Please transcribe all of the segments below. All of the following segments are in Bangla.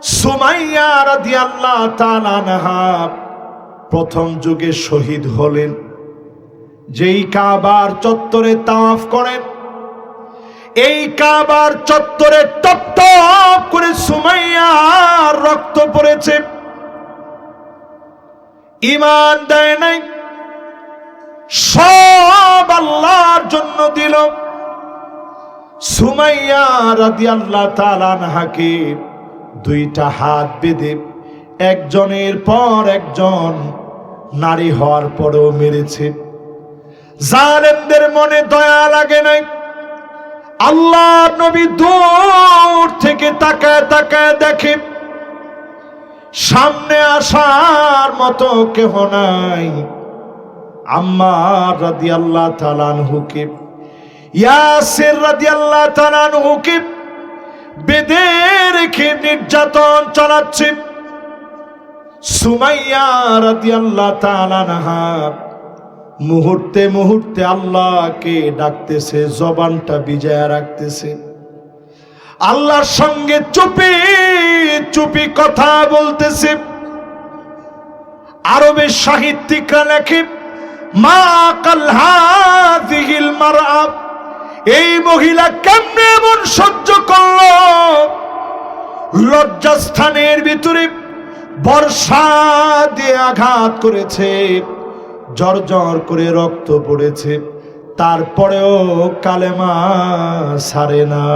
সুমাইয়া রাদিয়াল্লাহু তাআলা আনহা প্রথম যুগে শহীদ হলেন। যেই কাবার চত্বরে তাওয়াফ করেন, এই কাবার চত্বরে টপ টপ করে সুমাইয়ার রক্ত পড়েছে। ঈমান দেয় নাই, সব আল্লাহর জন্য দিল। সুমাইয়া রাদিয়াল্লাহু তাআলা আনহাকে দুইটা হাত বেঁধে একজনের পর একজন নারী হওয়ার পরেও মেরেছে। জালেমদের মনে দয়া লাগে নাই। আল্লাহ নবী দূর থেকে তাকায় তাকায় দেখে সামনে আসার মতো কেহ নাই। আম্মার রাদিয়াল্লাহু তাআলা আনহুকে, ইয়াসির রাদিয়াল্লাহু তাআলা আনহুকে বেঁধে রেখে নির্যাতন চালাচ্ছে। সুমাইয়া রাদিয়াল্লাহু তাআলা আনহা মুহূর্তে মুহূর্তে আল্লাহকে ডাকতেছে, জবানটা বিজায়া রাখতেছে, আল্লাহর সঙ্গে চুপি চুপি কথা বলতেছে। আরবের সাহিত্যিকরা লেখে, মা কাল হাযিহিল মারআ, এই মহিলা কেমনে এমন সহ্য করলো? লজ্জাস্থানের ভিতরে বর্ষা দিয়ে আঘাত করেছে, জর্জর করে রক্ত পড়েছে, তারপরেও কালেমা ছাড়ে না।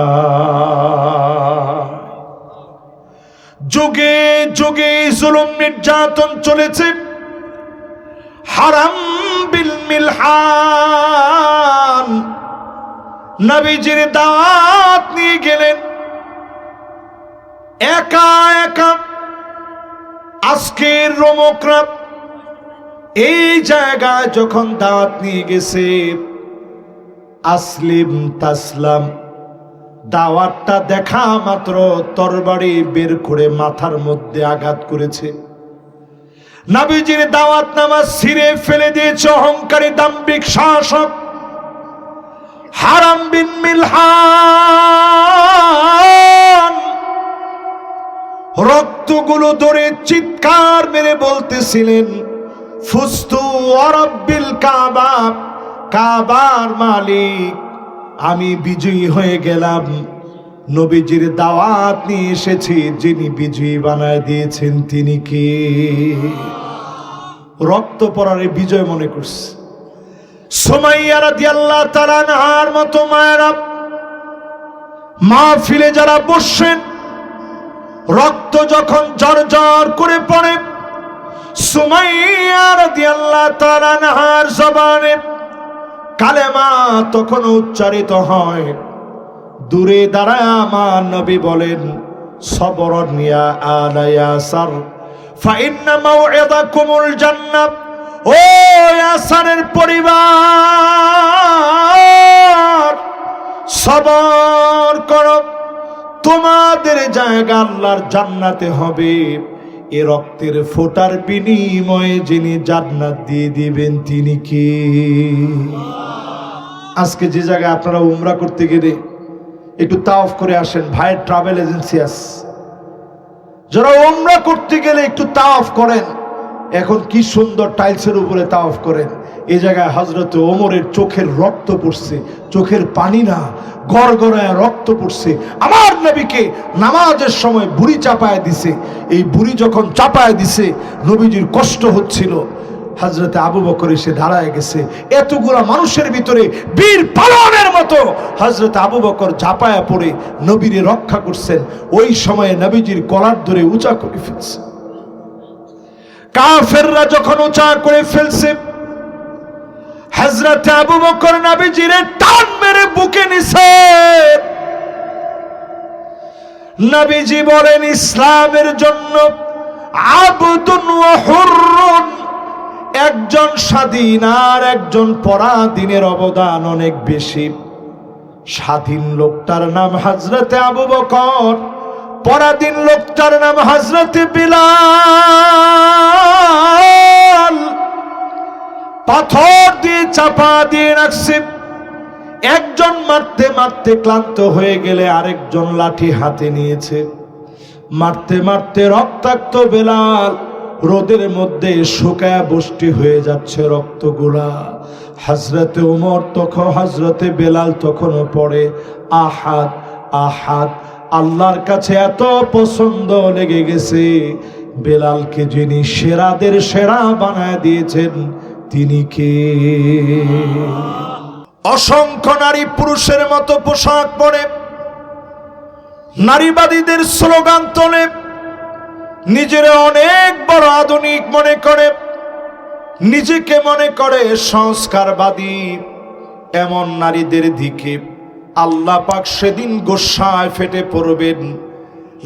যুগে যুগে জুলুম নির্যাতন চলেছে। হারাম বিল মিলহান নবীজির দাওয়াত নিয়ে গেলেন একা একা। আজকের রোমকরা এই জায়গায় যখন দাওয়াত নিয়ে গেছে, আসলিম তাসলাম দাওয়াতটা দেখা মাত্র তরবারি বের করে মাথার মধ্যে আঘাত করেছে। নবীজির দাওয়াত নামা ছিঁড়ে ফেলে দিয়েছে অহংকারী দাম্ভিক শাসক হারাম বিন মিলহান। রক্তগুলো ধরে চিৎকার মেরে বলতেছিলেন, ফুস্তু ওয়া রাব্বিল কাবা, কাবার মালিক আমি বিজয়ী হয়ে গেলাম। নবীজির দাওয়াত নিয়ে এসেছি, যিনি বিজয়ী বানায় দিয়েছেন তিনি কে? রক্ত পড়ারে বিজয় মনে করছে। সুমাইয়া রাদিয়াল্লাহু তাআলা আনহার মতো মায়েরা মাহফিলে যারা বসেন, রক্ত যখন ঝরঝর করে পড়ে, সুমাইয়া রাদিয়াল্লাহু তাআলা আনহার জবানে কালেমা তখন উচ্চারিত হয়। দূরে দাঁড়ায় আমার নবী বলেন, সবরন ইয়া আলা ইয়াসার ফাইন্না মাউইদাকুমুল জান্নাহ। ও ইয়াসারের পরিবার, সবর করো, তোমাদের জায়গা আল্লাহর জান্নাতে হবে। এ রক্তের ফোঁটার বিনিময়ে যিনি জান্নাত দিয়ে দিবেন তিনি কে? আজকে যে জায়গায় আপনারা উমরা করতে গেলে একটু তাওয়াফ করে আসেন, ভাইয়ের ট্রাভেল এজেন্সি আছে, যারা উমরা করতে গেলে একটু তাওয়াফ করেন। এখন কি সুন্দর টাইলসের উপরে তাওয়াফ করেন। এই জায়গায় হযরত ওমরের চোখের রক্ত পড়ছে, চোখের পানি না, গড়গড়ায় রক্ত পড়ছে। আমার নবীকে নামাজের সময় বুড়ি চাপায় দিছে। এই বুড়ি যখন চাপায় দিছে, নবীজির কষ্ট হচ্ছিল। হযরত আবু বকর এসে দাঁড়ায় গেছে। এতগুলা মানুষের ভিতরে বীর পালনের মতো হযরত আবু বকর ঝাঁপায়া পড়ে নবীরে রক্ষা করছেন। ওই সময়ে নবীজির কলার ধরে উঁচা করে ফেলছে। কাফেররা যখন উঁচা করে ফেলছে, হযরত আবু বকর নবীজিরে টান মেরে বুকে নিছে। নবীজি বলেন, ইসলামের জন্য আবদুন ওয়া হুররুন, একজন স্বাধীন আর একজন পরাধীনের অবদান অনেক বেশি। স্বাধীন লোকটার নাম হযরতে আবু বকর, পরাধীন লোকটার নাম হযরতে বিলাল। পাথর দিয়ে চাপা দিয়ে রাখছে। একজন মারতে মারতে ক্লান্ত হয়ে গেলে আরেকজন লাঠি হাতে নিয়েছে। মারতে মারতে রক্তাক্ত বেলাল রোদের মধ্যে শুকায়া বৃষ্টি হয়ে যাচ্ছে রক্তগুলা। হযরতে ওমর তখন, হযরতে বেলাল তখনও পড়ে আহাদ আহাদ। আল্লাহর কাছে এত পছন্দ লেগে গেছে, বেলালকে যিনি সেরাদের সেরা বানায় দিয়েছেন তিনি কে? অসংখ্য নারী পুরুষের মতো পোশাক পরে, নারীবাদীদের স্লোগান তোলে, নিজেরা অনেক বড় আধুনিক মনে করে, নিজেকে মনে করে সংস্কারবাদী। এমন নারীদের দিকে আল্লাহ পাক সেদিন গোসায় ফেটে পড়বেন।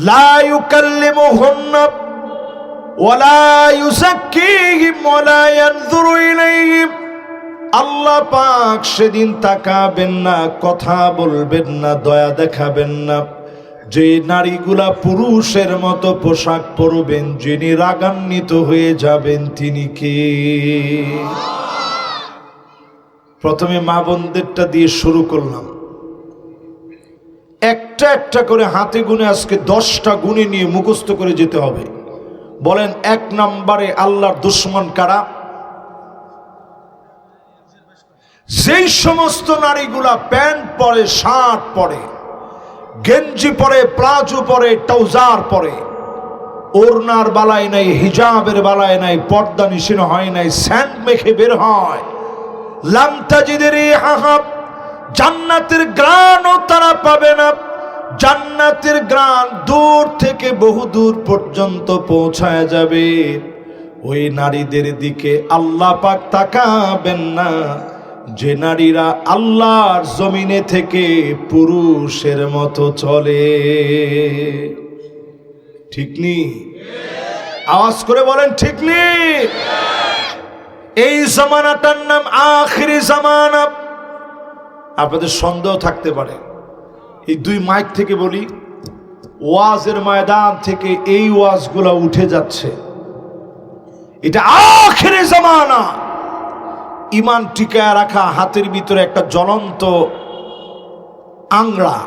লা ইউকাল্লিমুহুন্না ওয়ালা ইউযাক্কিহিম ওয়ালা ইয়ানযুরু ইলাইহিম। আল্লাহ পাক সেদিন তাকাবেন না, কথা বলবেন না, দয়া দেখাবেন না। যে নারীগুলা পুরুষের মতো পোশাক পরবেন, যিনি রাগান্বিত হয়ে যাবেন তিনি কে? প্রথমে মা বোনদেরটা দিয়ে শুরু করলাম, একটা একটা করে হাতে গুনে আজকে 10টা গুণে নিয়ে মুখস্থ করে যেতে হবে। বলেন, 1 নম্বরে আল্লাহর দুশমন কারা? যেই সমস্ত নারীগুলা প্যান্ট পরে, শার্ট পরে, গেঞ্জি পরে, প্লাজো পরে, ট্রাউজার পরে, ওড়নার বালায় নাই, হিজাবের বালায় নাই, পর্দা নিশিন হয় নাই, স্যান্ড মেখে বের হয়, লাম তাজিদের রিহাহা, জান্নাতের গ্রাণও তারা পাবে না। জান্নাতের গ্রাণ দূর থেকে বহু দূর পর্যন্ত পৌঁছায় যাবে। ওই নারীদের দিকে আল্লাহ পাক তাকাবেন না, যে নারীরা আল্লাহর জমিনে থেকে পুরুষের মতো চলে। ঠিক নি? আওয়াজ করে বলেন ঠিক নি? এই জামানাটার নাম আখিরি জামানা। আপনাদের সন্দেহ থাকতে পারে, এই 2 মাইক থেকে বলি, ওয়াজের ময়দান থেকে এই ওয়াজগুলো উঠে যাচ্ছে, এটা আখিরি জামানা। ইমান টিকায় রাখা হাতের ভিতরে একটা জ্বলন্ত আংড়া,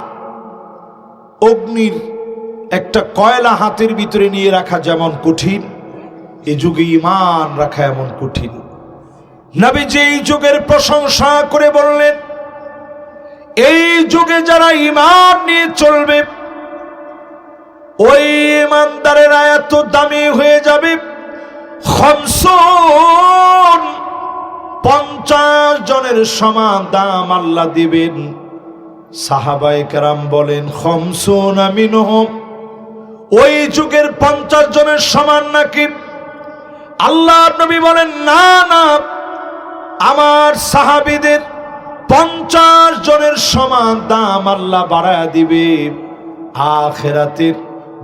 অগ্নির একটা কয়লা হাতের ভিতরে নিয়ে রাখা যেমন কঠিন, এই যুগে ইমান রাখা এমন কঠিন। নবীজি এই যুগের প্রশংসা করে বললেন, এই যুগে যারা ইমান নিয়ে চলবে, ওই ইমানদারেরা এত দামি হয়ে যাবে, 50 জনের সমান দাম আল্লাহ দিবেন। সাহাবায়ে কেরাম বলেন, 50 মিনহুম, ওই যুগের 50 জনের সমান নাকি? আল্লাহ নবী বলেন, না না, আমার সাহাবীদের 50 জনের সমান দাম আল্লাহ বাড়ায়া দিবে। আখিরাতের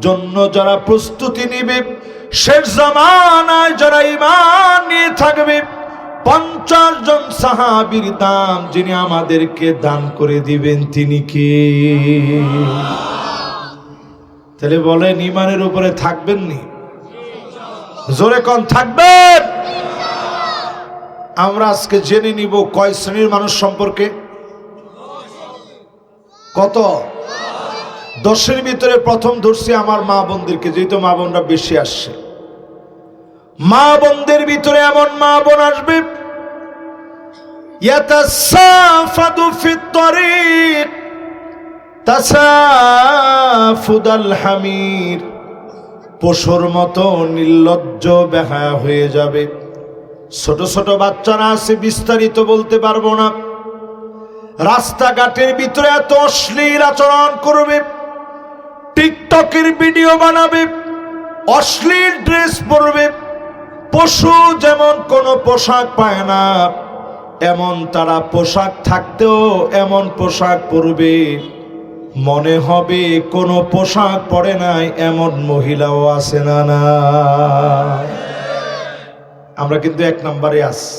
জন্য যারা প্রস্তুতি নিবে, শেষ জামানায় যারা ঈমান নিয়ে থাকবে, 50 জন সাহাবীর দাম যিনি আমাদেরকে দান করে দিবেন তিনি কে? তাহলে বলেন, ঈমানের উপরে থাকবেন নি? জোরে কোন থাকবেন? আমরা আজকে জেনে নিব কয় শ্রেণীর মানুষ সম্পর্কে। কত? 10-এর ভিতরে প্রথম ধরছি আমার মা বোনদেরকে, যেহেতু মা বোনরা বেশি আসছে। মা বোনদের ভিতরে এমন মা বোন আসবে, ইয়াতাসাফাদু ফিত তরিক তাসাফুদাল হামির, পশুর মতো নির্লজ্জ বেহায়া হয়ে যাবে। ছোট ছোট বাচ্চারা আছে, বিস্তারিত বলতে পারবো না। রাস্তাঘাটের ভিতরে এত অশ্লীল আচরণ করবে, টিকটকের ভিডিও বানাবে, অশ্লীল ড্রেস পরবে। পশু যেমন কোনো পোশাক পায় না, এমন তারা পোশাক থাকতেও এমন পোশাক পরবে, মনে হবে কোনো পোশাক পরে নাই, এমন মহিলাও আছে না? না, আমরা কিন্তু 1 নম্বরে আছি।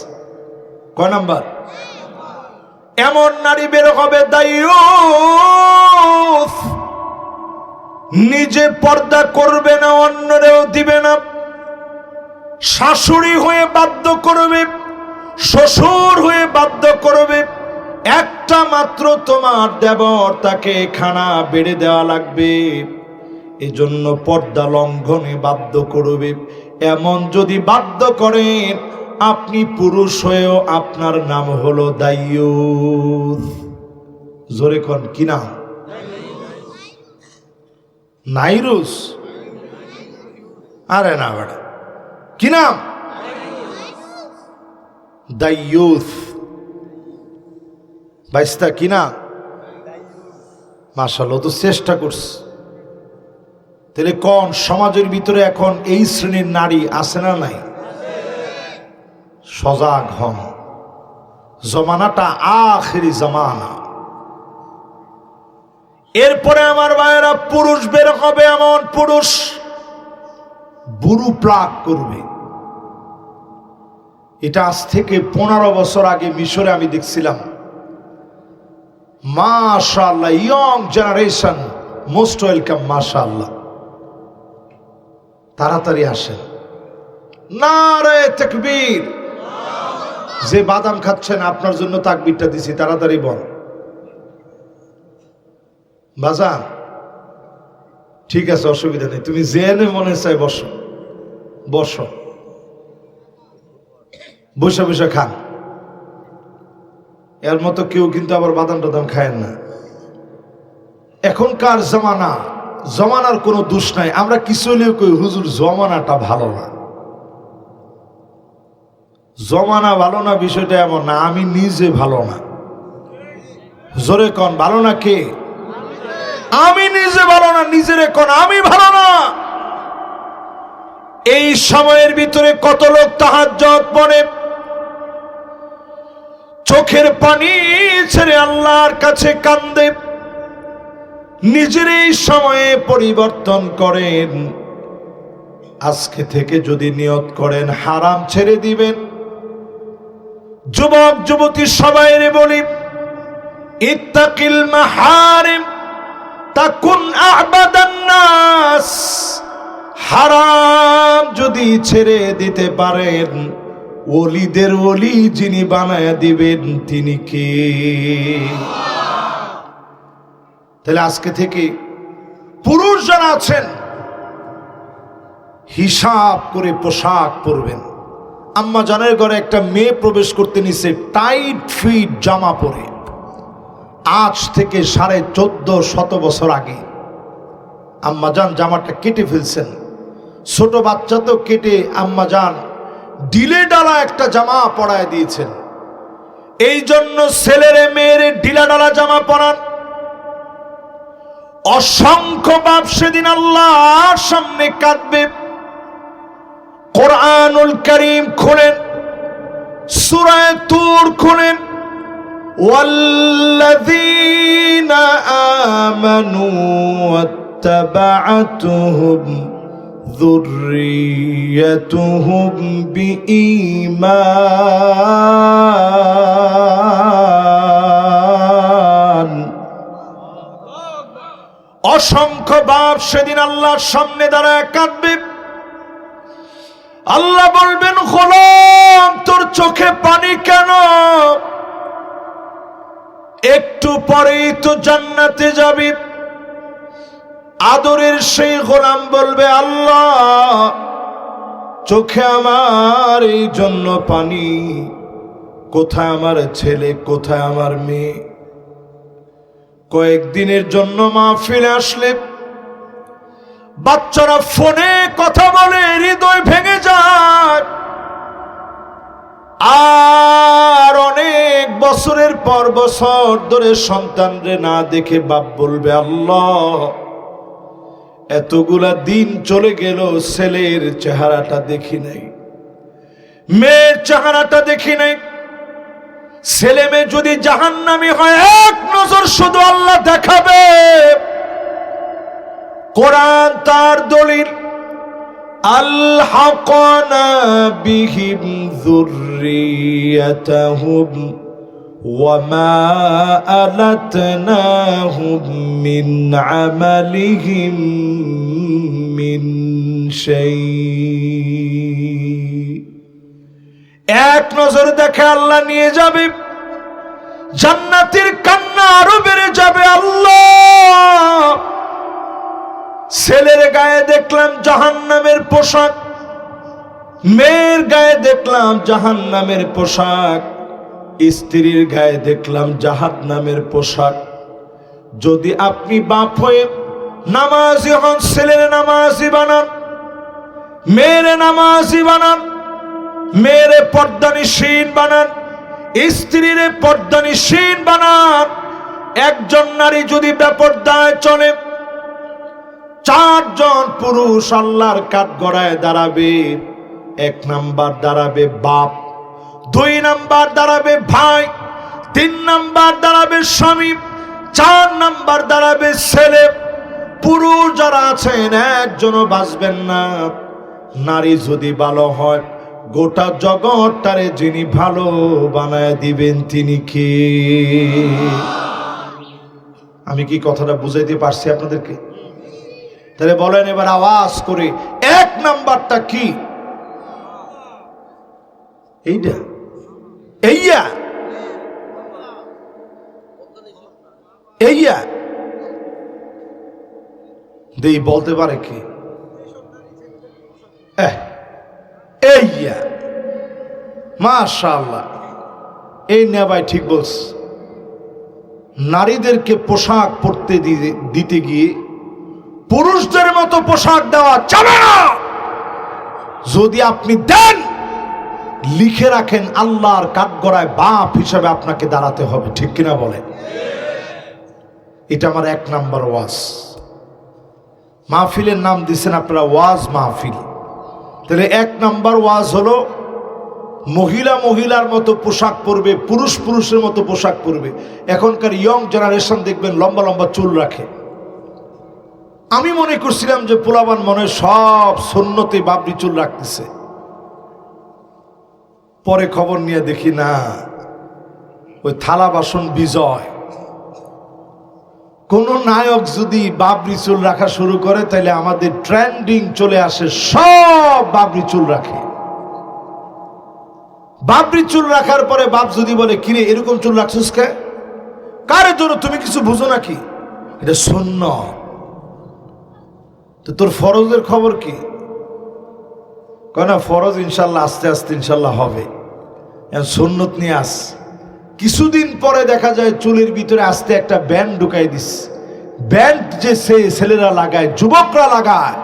কয় নাম্বার? এমন নারী বের হবে দায়ুস, নিজে পর্দা করবে না, অন্যরেও দিবে না, শাশুড়ি হয়ে বাধ্য করবে, শ্বশুর হয়ে বাধ্য করবে। একটা মাত্র তোমার দেবর, তাকে খানা বেড়ে দেওয়া লাগবে। এজন্য পর্দা লঙ্ঘনে বাধ্য করবে। এমন যদি বাধ্য করেন, আপনি পুরুষ হয়েও আপনার নাম হলো দাইয়ুস। জোরে কোন কি নাম? নাইরুস? আরে না বেটা, কি নাম? দাইয়ুস। বাইস্তা কি না? মাশাআল্লাহ, তো চেষ্টা করছে। তাহলে কোন সমাজের ভিতরে এখন এই শ্রেণীর নারী আছে না নাই? সজাগ হন, জমানাটা আখিরি জমানা। এরপরে আমার ভাইয়েরা, পুরুষ বের হবে, এমন পুরুষ বুড়ু প্লাগ করবে। এটা আজ থেকে 15 বছর আগে মিশরে আমি দেখছিলাম। মাশাআল্লাহ, ইয়ং জেনারেশন, মোস্ট ওয়েলকাম। মাশাআল্লাহ, তাড়াতাড়ি আসেন। নারে তাকবীর। যে বাদাম খাচ্ছেন, আপনার জন্য তাকবীরটা দিছি, তাড়াতাড়ি বল বাজান। ঠিক আছে, অসুবিধা নেই, তুমি জেনে মনে চাই বসো, বসো, বসে বসে খান। এর মতো কেউ কিন্তু আবার বাদাম টাদাম খায়েন না। এখনকার জমানা, জমানার কোনো দোষ নাই। আমরা কিছু হলেও কই, হুজুর জমানাটা ভালো না। জমানা ভালো না বিষয়টা এমন না, আমি নিজে ভালো না। জোরে কোন ভালো না কে? আমি নিজে ভালো না। নিজের কোন আমি ভালো না। এই সময়ের ভিতরে কত লোক তাহাজ্জুদ পড়ে, চোখের পানি ছেড়ে আল্লাহর কাছে কান্দে, নিজের এই সময়ে পরিবর্তন করেন। আজকে থেকে যদি নিয়ত করেন হারাম ছেড়ে দিবেন। যুবক যুবতী সবাইরে বলি, ইত্তাকিল মাহারিম তাকুন আ'বাদান নাস। হারাম যদি ছেড়ে দিতে পারেন, ওলিদের ওলি যিনি বানায়া দিবেন তিনি কে? তাহলে আজকে থেকে পুরুষ যারা আছেন, হিসাব করে পোশাক পরবেন। আম্মা জানের ঘরে একটা মেয়ে প্রবেশ করতে নিছে টাইট ফিট জামা পরে। আজ থেকে 1450 বছর আগে আম্মা জান জামাটা কেটে ফেলছেন। ছোট বাচ্চা তো কেটে আম্মা জান ডিলে ডালা একটা জামা পরায় দিয়েছেন। এই জন্য ছেলেরে মেয়েরে ডিলা ডালা জামা পরান। অসংখ্য বাপ সেদিন আল্লাহর সামনে কাঁদবে। কোরআনুল কারীম খুলেন, সূরা তুর খুলেন। ওয়াল্লাযীনা আমানু ওয়াত্তাবা'আতুহুম যুররিয়্যাতুহুম বিঈমান। অসংখ্য বাপ সেদিন আল্লাহর সামনে দাঁড়ায় কাঁদবে। আল্লাহ বলবেন, গোলাম তোর চোখে পানি কেন? একটু পরেই তো জান্নাতে যাবি। আদরের সেই গোলাম বলবে, আল্লাহ চোখে আমার এই জন্য পানি, কোথায় আমার ছেলে, কোথায় আমার মেয়ে? কয়েকদিনের জন্য মাহফিলে আসলে বাচ্চারা ফোনে কথা বলে, হৃদয় ভেঙে যায়। আর অনেক বছরের পর বছর ধরে সন্তানরে না দেখে বাপ বলবে, আল্লাহ এতগুলা দিন চলে গেল, ছেলের চেহারাটা দেখি নাই, মেয়ের চেহারাটা দেখি নাই। ছেলে মেয়ে যদি জাহান্নামী হয়, এক নজর শুধু আল্লাহ দেখাবে। কোরআন তার দলিল, আলহাকনা বিহিম যুররিয়াতাহুম ওয়ামা আলাতনাহুম মিন আমালিহিম মিন শাই। এক নজর দেখে আল্লাহ নিয়ে যাবে। জান্নাতের কান্না আরো বেড়ে যাবে। আল্লাহ ছেলের গায়ে দেখলাম জাহান্নামের পোশাক, মেয়ের গায়ে দেখলাম জাহান্নামের পোশাক, স্ত্রীর গায়ে দেখলাম জাহান্নামের পোশাক। যদি আপনি বাপ হয়ে নামাজি হন, ছেলের নামাজি বানান, মেয়ের নামাজি বানান, মেয়ের পর্দানিশীন বানান, স্ত্রীর পর্দানিশীন বানান। একজন নারী যদি বেপরদায় চলে, 4 জন পুরুষ আল্লাহর কাঠগড়ায় দাঁড়াবে। 1 নাম্বার দাঁড়াবে বাপ, 2 নাম্বার দাঁড়াবে ভাই, 3 নাম্বার দাঁড়াবে স্বামী, 4 নাম্বার দাঁড়াবে ছেলে। পুরুষ যারা আছেন একজনও বাঁচবেন না। নারী যদি ভালো হয়, গোটা জগৎটারে যিনি ভালো বানায় দিবেন তিনি কে? আমি কি কথাটা বুঝাইতে পারছি আপনাদেরকে? তাহলে বলেন এবার আওয়াজ করে, 1 নাম্বারটা কি? এইটা, এইয়া, এইয়া দেই বলতে পারে কি? এইয়া, মাশাআল্লাহ। এই না ভাই, ঠিক বলছে। নারীদেরকে পোশাক পরতে দিতে গিয়ে পুরুষদের মতো পোশাক দেওয়া যাবে না। যদি আপনি দেন, লিখে রাখেন আল্লাহর কাঠগড়ায় বাপ হিসাবে আপনাকে দাঁড়াতে হবে। ঠিক কিনা বলেন? এটা আমার 1 নাম্বার ওয়াজ। মাহফিলের নাম দিচ্ছেন আপনারা ওয়াজ মাহফিল। তাহলে 1 নাম্বার ওয়াজ হলো মহিলা মহিলার মতো পোশাক পরবে, পুরুষ পুরুষের মতো পোশাক পরবে। এখনকার ইয়ং জেনারেশন দেখবেন লম্বা লম্বা চুল রাখে। আমি মনে করছিলাম যে পোলাবান মনে সব সুন্নতে বাবরি চুল রাখতেছে, পরে খবর নিয়ে দেখি না, ওই থালা বাসন বিজয়। কোন নায়ক যদি বাবরি চুল রাখা শুরু করে, তাহলে আমাদের ট্রেন্ডিং চলে আসে, সব বাবরি চুল রাখে। বাবরি চুল রাখার পরে বাপ যদি বলে, কিরে এরকম চুল রাখছিস কে? কারে জন্য? তুমি কিছু বুঝো নাকি? এটা সুন্নত। তো তোর ফরজের খবর কি? কেন ফরজ ইনশাল্লাহ আস্তে আস্তে ইনশাল্লাহ হবে, সুন্নত নিয়ে আস। কিছুদিন পরে দেখা যায় চুলের ভিতরে আস্তে একটা ব্যান্ড ঢুকাই দিস। ব্যান্ড যে ছেলেরা লাগায়, যুবকরা লাগায়।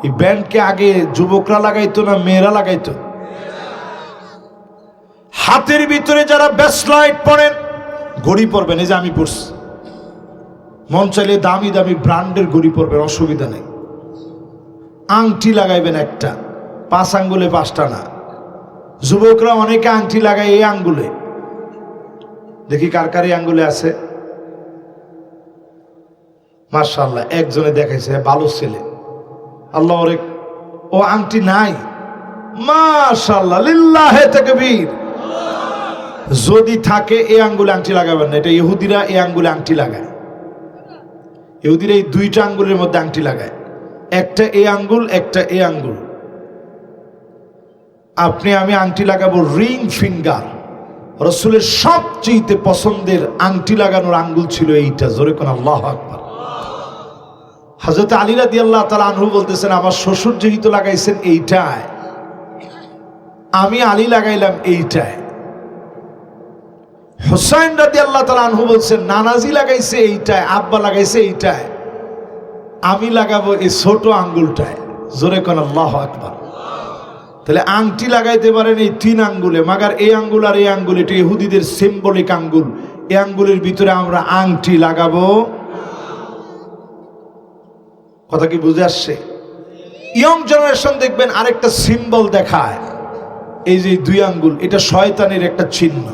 এই ব্যান্ডকে আগে যুবকরা লাগাইতো না মেয়েরা লাগাইতো? হাতের ভিতরে যারা ব্যাসলাইট পরেন, ঘড়ি পরবেন। এই যে আমি পরছি, মন চাইলে দামি দামি ব্র্যান্ডের ঘড়ি পরবেন, অসুবিধা নেই। আংটি লাগাইবেন একটা, 5 আঙ্গুলে 5টা না। যুবকরা অনেকে আংটি লাগায় এই আঙ্গুলে। দেখি কার কার এই আঙ্গুলে আছে। মাশাআল্লাহ, একজনে দেখাইছে, ভালো ছেলে, আল্লাহ ওরে। ও আংটি নাই, মাশাআল্লাহ, লিল্লাহে তাকবীর। যদি থাকে এই আঙ্গুলে আংটি লাগাবেন না। এটা ইহুদিরা এই আঙ্গুলে আংটি লাগায়। ইহুদিরা এই 2টা আঙ্গুলের মধ্যে আংটি লাগায়, একটা এই আঙ্গুল, একটা এই আঙ্গুল। আপনি আমি আংটি লাগাবো রিং ফিঙ্গার। রাসূলের সবচেয়ে পছন্দের আংটি লাগানোর আঙ্গুল ছিল এইটা। জোরে কোন আল্লাহু আকবার। হযরত আলী রাদিয়াল্লাহু তাআলা আনহু বলতেছেন, আমার শ্বশুর যেহেতু লাগাইছেন এইটায়, আমি আলী লাগাইলাম এইটায়। হুসাইন রাদিয়াল্লাহু তাআলা আনহু বলছেন, নানাজি লাগাইছে এইটায়, আব্বা লাগাইছে এইটায়, আমি লাগাবো এই ছোট আঙ্গুলটায়। জোরে কোন আল্লাহু আকবার। তাহলে আংটি লাগাইতে পারেন এই 3 আঙ্গুলে, মাগার এই আঙ্গুল আর এই আঙ্গুল এটা ইহুদিদের সিম্বলিক আঙ্গুল। এই আঙ্গুলের ভিতরে আমরা আংটি লাগাবো। কথা কি বুঝে আসছে? ইয়ং জেনারেশন দেখবেন আরেকটা সিম্বল দেখায়, এই যে 2 আঙ্গুল, এটা শয়তানের একটা চিহ্ন,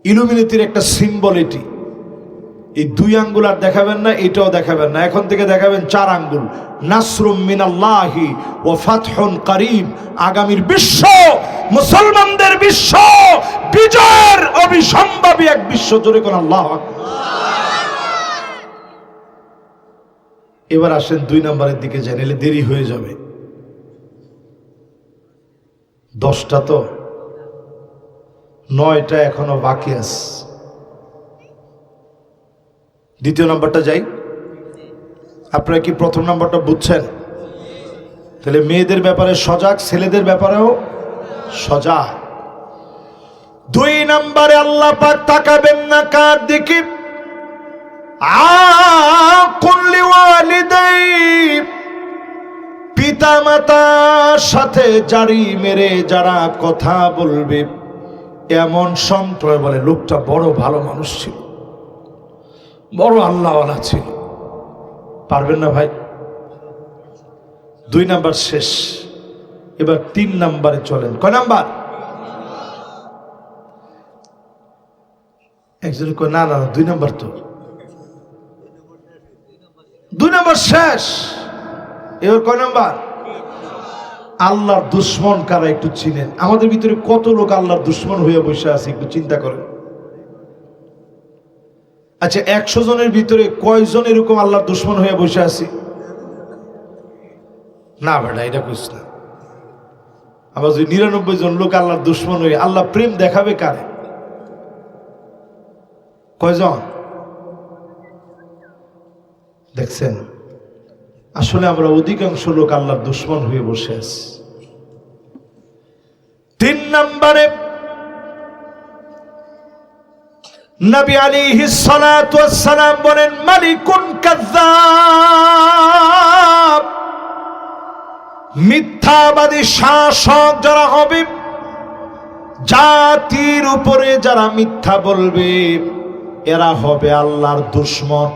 ইলুমিনেটির একটা সিম্বল। এটি এই 2 আঙ্গুল আর দেখাবেন না, এটাও দেখাবেন না। এখন থেকে দেখাবেন 4 আঙ্গুল। নাসরুম মিনাল্লাহি ওয়া ফাতহুন করিব। আগামীর বিশ্ব, মুসলমানদের বিশ্ব, বিজয়ের অবিসম্ভাবী এক বিশ্ব। জোরে কোন আল্লাহু আকবার। এবার আসেন 2 নম্বরের দিকে যান, এলে দেরি হয়ে যাবে। 10টা তো, 9টা এখনো বাকি আছে। 2য় নম্বরটা যাই। আপনারা কি প্রথম নাম্বারটা বুঝছেন? তাহলে মেয়েদের ব্যাপারে সজাগ, ছেলেদের ব্যাপারেও সজাগ। 2 নম্বরে আল্লাহ পাক তাকাবেন না কার দিকে? আকুল লিওয়ালিদাই, পিতা মাতার সাথে জারি মেরে যারা কথা বলবে, এমন সম্প্রদায় বলে লোকটা বড় ভালো মানুষ ছিল, বড় আল্লাহওয়ালা ছিল। পারবেন না ভাই? 2 নাম্বার শেষ, এবার 3 নাম্বারে চলেন। কয় নাম্বার? একজন কয় না না 2 নাম্বার তো, 2 নাম্বার শেষ। এবার কয় নাম্বার? আল্লাহর দুশ্মন কারা একটু চিনেন? আমাদের ভিতরে কত লোক আল্লাহর দুশ্মন হয়ে বসে আছে একটু চিন্তা করেন। আচ্ছা 100 জনের ভিতরে কয়জন এরকম আল্লাহর দুশ্মন হয়ে বসে আছি? না বেটা, এটা কইস না। আবার যদি 99 জন লোক আল্লাহর দুশ্মন হয়ে, আল্লাহ প্রেম দেখাবে কারে? কয়জন? দেখছেন, আসলে আমরা অধিকাংশ লোক আল্লাহর দুশ্মন হয়ে বসে আছি। 3 নম্বরে নবী আলাইহিস সালাতু ওয়াস সালাম বলেন, মালিকুন কাযযাব, মিথ্যাবাদী শাসক যারা হবে, জাতির উপরে যারা মিথ্যা বলবে, এরা হবে আল্লাহর দুশ্মন।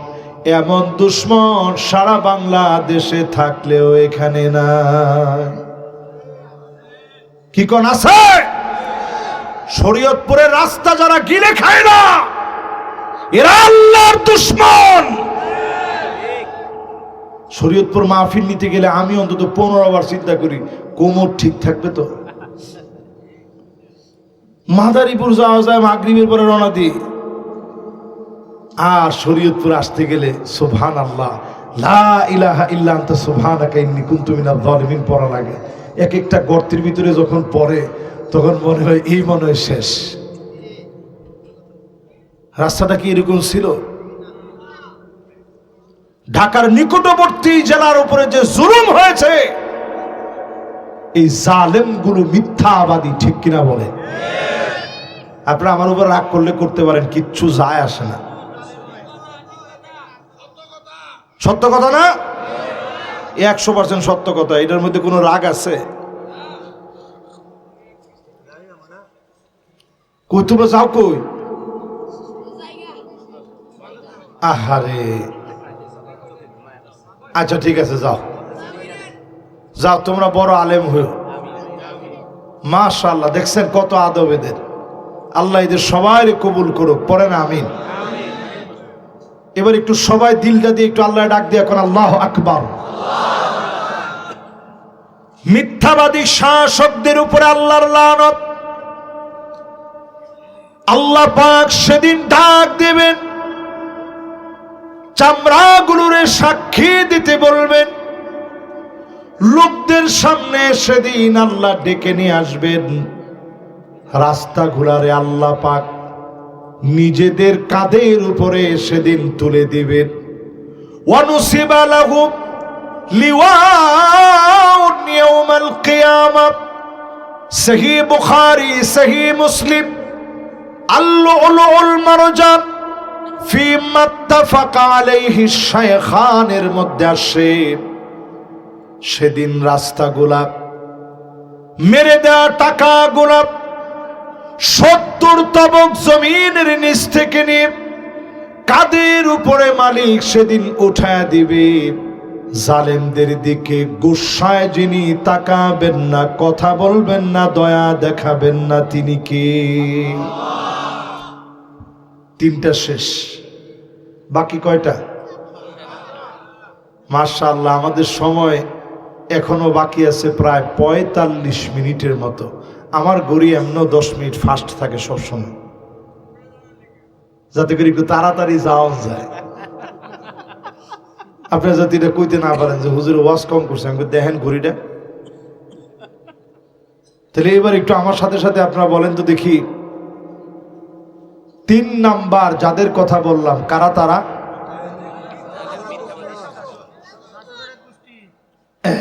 এমন দুশ্মন সারা বাংলাদেশে থাকলেও এখানে নাই। কি কোন আছে? শরীয়তপুরের রাস্তা যারা গিলে খায় না, এরা আল্লাহর দুশ্মন। শরীয়তপুর মাহফিল নিতে গেলে আমি অন্তত 15 বার চিন্তা করি কোমর ঠিক থাকবে তো। মাদারীপুর যাওয়া যায় মাগরিবের পরে রওনা দিই, আর শরীয়তপুর আসতে গেলে সুবহানাল্লাহ, লা ইলাহা ইল্লা আনতা সুবহানাকা ইন্নী কুনতু মিনাজ জালিমিন পড়া লাগে। এক একটা গর্তের ভিতরে যখন পড়ে তখন মনে হয় এই মনে হয় শেষ। রাস্তাটা কি এরকম ছিল? ঢাকার নিকটবর্তী জেলার উপরে যে জুলুম হয়েছে, এই জালেমগুলো মিথ্যাবাদী, ঠিক কিনা বলে? আপনারা আমার উপর রাগ করলে করতে পারেন, কিচ্ছু যায় আসে না। সত্য কথা না? 100% সত্য কথা, এটার মধ্যে কোনো রাগ আছে? কই তোমরা যাও কই? আহারে, আচ্ছা ঠিক আছে, যাও যাও, তোমরা বড় আলেম হয়েও। মাশাআল্লাহ, দেখছেন কত আদব এদের। আল্লাহ এদের সবাই কবুল করুক, পড়েন আমিন। এবার একটু সবাই দিলটা দিয়ে একটু আল্লাহ ডাক দিয়ে এখন আল্লাহু আকবার। মিথ্যাবাদী শাসকদের উপরে আল্লাহর লানত। আল্লাহ পাক সেদিন ডাক দেবেন, চামড়াগুলোরে সাক্ষী দিতে বলবেন, লোকদের সামনে সেদিন আল্লাহ ডেকে নিয়ে আসবেন। রাস্তাগুলারে আল্লাহ পাক নিজেদের কাঁধের উপরে সেদিন তুলে দিবেন। ওয়ানুসিবা লাহু লিওয়াউন ইয়াউমাল কিয়ামাহ। সহিহ বুখারী, সহিহ মুসলিম, আল-লু'লু'উল মারজান ফিমা ইত্তাফাকা আলাইহি শাইখানের মধ্যে আসে, সেদিন রাস্তাগুলা, মেরে দেওয়া টাকাগুলা 70 তবক জমিনের নিচ থেকে নিয়ে কাদের উপরে মালিক সেদিন উঠায় দিবে। জালেমদের দিকে গুসায় যিনি তাকাবেন না, কথা বলবেন না, দয়া দেখাবেন না, তিনি কে? 3টা শেষ, বাকি কয়টা? মাশাআল্লাহ, আমাদের সময় এখনো বাকি আছে প্রায় 45 মিনিটের মতো। আমার গড়ি এমন 10 মিনিট ফাস্ট থাকে সবসময়, যাতে করে একটু তাড়াতাড়ি যাওয়া যায়। আপনারা যদি এটা কইতে না পারেন যে হুজুর ওয়াজ কম করছে, আমি দেখেন ঘড়িটা। তাহলে এবার একটু আমার সাথে সাথে আপনারা বলেন তো দেখি, 3 নাম্বার যাদের কথা বললাম কারা তারা?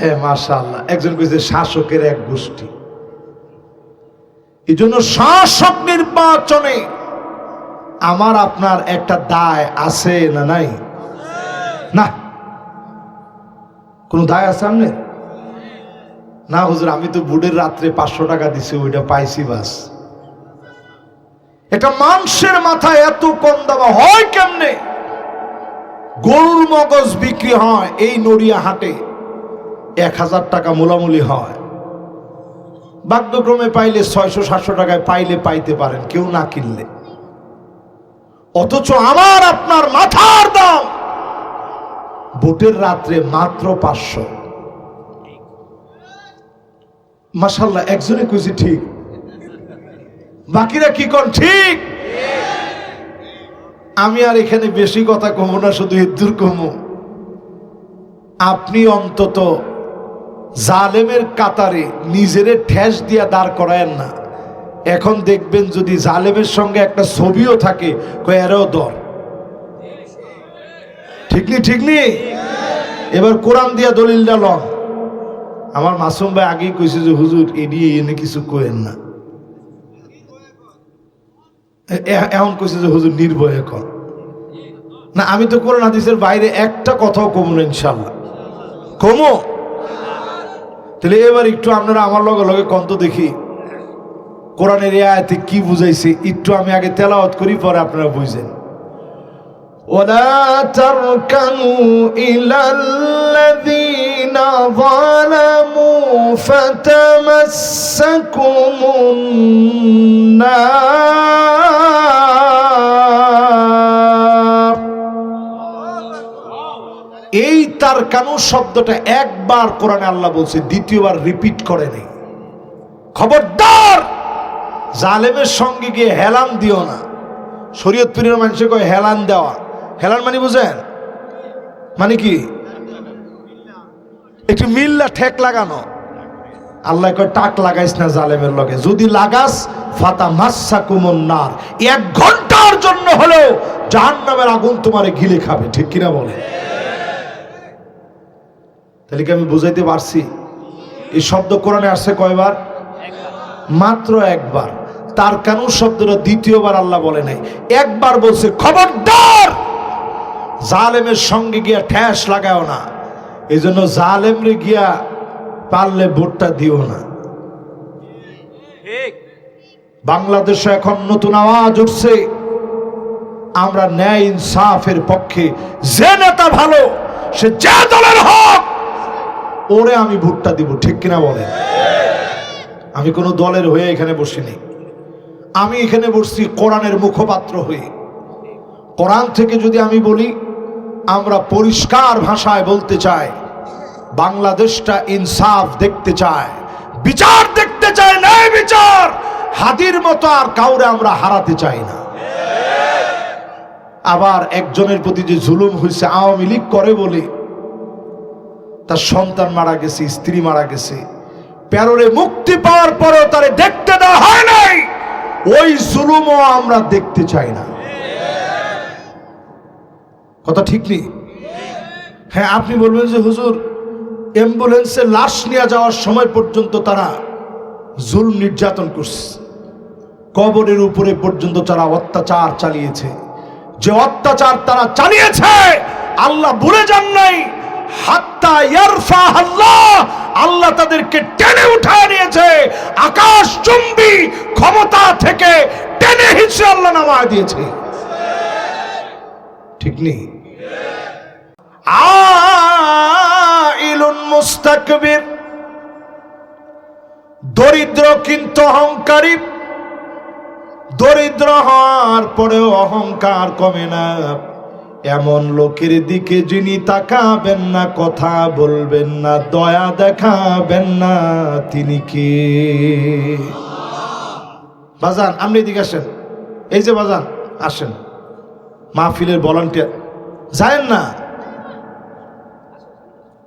হ্যাঁ মাশাআল্লাহ, একজন কইছে শাসকের এক গোষ্ঠী। এই জন্য শাসক নির্বাচনে আমার আপনার একটা দায় আছে না নাই? না, কোন দায় আছে সামনে? না হুজুর, আমি তো বুড়ের রাত্রে 500 টাকা দিছি, ওইটা পাইছি বাস। এটা মানুষের মাথায় এত কম দাম হয় কেমনে? গরুর মগজ বিক্রি হয় এই নড়িয়া হাটে 1000 টাকা মূলামূলি হয়, ভাগ্যক্রমে পাইলে 600-700 টাকায় পাইলে পাইতে পারেন, কেউ না কিনলে। অথচ আমার আপনার মাথার দাম ভোটের রাত্রে মাত্র 500। মাশাআল্লাহ, একজনে কইছে ঠিক, বাকিরা কি কোন ঠিক? আমি আর এখানে বেশি কথা কমো না, শুধু এদুর কমো। আপনি অন্তত জালেমের কাতারে নিজেরে ঠেস দিয়া দাঁড় করায়েন না। এখন দেখবেন যদি জালেমের সঙ্গে একটা ছবিও থাকে, কয় এরও দর। ঠিক নি? ঠিক নি? এবার কোরআন দিয়া দলিলটা লন। আমার মাসুম ভাই আগেই কইছে যে হুজুর এড়িয়ে এনে কিছু কইেন না, এমন কইছে যে হুজুর নির্ভয়ে কর না। আমি তো কোরআন হাদিসের বাইরে একটা কথাও কমু না, ইনশাল্লাহ কমো। তাহলে এবার একটু আপনারা আমার লগে লগে কন্ত দেখি কোরআনের এই আয়াতে কি বুঝাইছে, একটু আমি আগে তেলাওয়াত করি, পরে আপনারা বুঝেন। ولا تركنوا إلى الذين ظلموا فتمسكم النار। এই তারকানু শব্দটা একবার কোরআনে আল্লাহ বলছে, দ্বিতীয়বার রিপিট করে নেই। খবরদার জালেমের সঙ্গে গিয়ে হেলান দিও না। শরীয়তপুরের মানুষে কয় হেলান দেওয়া। হেলান মানে বুঝেন? মানে কি? একটু মিল্লা ঠেক লাগানো। আল্লাহ কয় টাক লাগাইস না জালেমের লগে, যদি লাগাস ফাতা মাসসাকুমুন নার, 1 ঘন্টার জন্য হলেও জাহান্নামের আগুন তোমারে গিলে খাবে। ঠিক কিনা বলে? তাহলে কি আমি বুঝাইতে পারছি? এই শব্দ কোরআনে আসছে কয়বার? মাত্র একবার। তার কেন শব্দটা দ্বিতীয়বার আল্লাহ বলে নাই, একবার বলছে। খবরদার জালেমের সঙ্গে গিয়া ঠেস লাগাও না। এই জন্য জালেমরে গিয়া পারলে ভোটটা দিও না। বাংলাদেশে এখন নতুন আওয়াজ উঠছে, আমরা ন্যায় ইনসাফের পক্ষে। যে নেতা ভালো, সে যে দলের হোক, ওরে আমি ভোটটা দিব। ঠিক কিনা বলেন? আমি কোনো দলের হয়ে এখানে বসিনি, আমি এখানে বসছি কোরআনের মুখপাত্র হয়ে। কোরআন থেকে যদি আমি বলি, আমরা পরিষ্কার ভাষায় বলতে চাই, বাংলাদেশটা ইনসাফ দেখতে চায়, বিচার দেখতে চায়, ন্যায় বিচার। হাদির মতো আর কাউরে আমরা হারাতে চাই না। আবার একজনের প্রতি যে জুলুম হয়েছে, আওয়ামী লীগ করে বলে তার সন্তান মারা গেছে, স্ত্রী মারা গেছে, প্যারোলে মুক্তি পাওয়ার পরেও তারে দেখতে দেওয়া হয় নাই, ওই জুলুমও আমরা দেখতে চাই না। কথা ঠিক নেই? হ্যাঁ, আপনি বলবেন যে হুজুর অ্যাম্বুলেন্সে লাশ নিয়ে যাওয়ার সময় পর্যন্ত তারা জুলুম নির্যাতন করছে, কবরের উপরে পর্যন্ত তারা অত্যাচার চালিয়েছে। যে অত্যাচার তারা চালিয়েছে আল্লাহ ভুলে যান নাই। হাত্তা ইয়ারফা আল্লাহ, আল্লাহ তাদেরকে টেনে উঠায় নিয়েছে আকাশ চুম্বি ক্ষমতা থেকে, টেনে হিচড়ে আল্লাহ নামায় দিয়েছে। ঠিক নেই? আইলুন মুস্তাকবির, দরিদ্র কিন্তু অহংকারী। দরিদ্র হওয়ার পরেও অহংকার কমে না। এমন লোকের দিকে যিনি তাকাবেন না, কথা বলবেন না, দয়া দেখাবেন না, তিনি কে? বাজান আপনি এদিকে আসেন। এই যে বাজান আসেন, মাহফিলের ভলান্টিয়ার যায়েন না।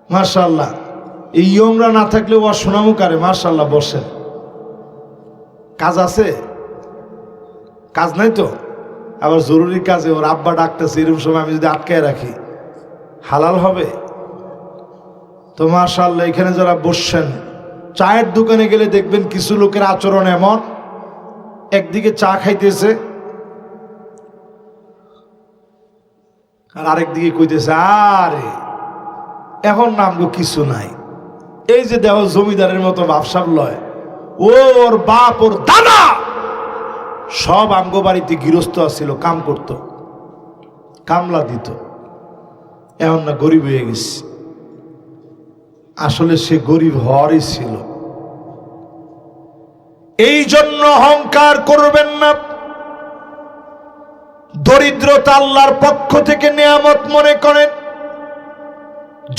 মাশাআল্লাহ, এই ইয়ংরা না থাকলে ও শোনামু কারে। মাশাআল্লাহ, বসেন। কাজ আছে? কাজ নাই তো? আবার জরুরি কাজে ওর আব্বা ডাকতেছে, এরকম সময় আমি যদি আটকায় রাখি হালাল হবে? তো মাশাআল্লাহ, এখানে যারা বসছেন, চায়ের দোকানে গেলে দেখবেন কিছু লোকের আচরণ এমন, একদিকে চা খাইতেছে আর আরেকদিকে কইতেছে আরে এখন নামগো কিছু নাই। এই যে দেহ জমিদারের মতো ভাবসাব লয়, ওর বাপ ওর দাদা সব আমগো বাড়িতে গৃহস্থ আসছিল, কাম করত, কামলা দিত, এখন না গরিব হয়ে গেছে। আসলে সে গরিব হওয়ারই ছিল। এই জন্য অহংকার করবেন না। দরিদ্রতা আল্লাহর পক্ষ থেকে নিয়ামত মনে করেন।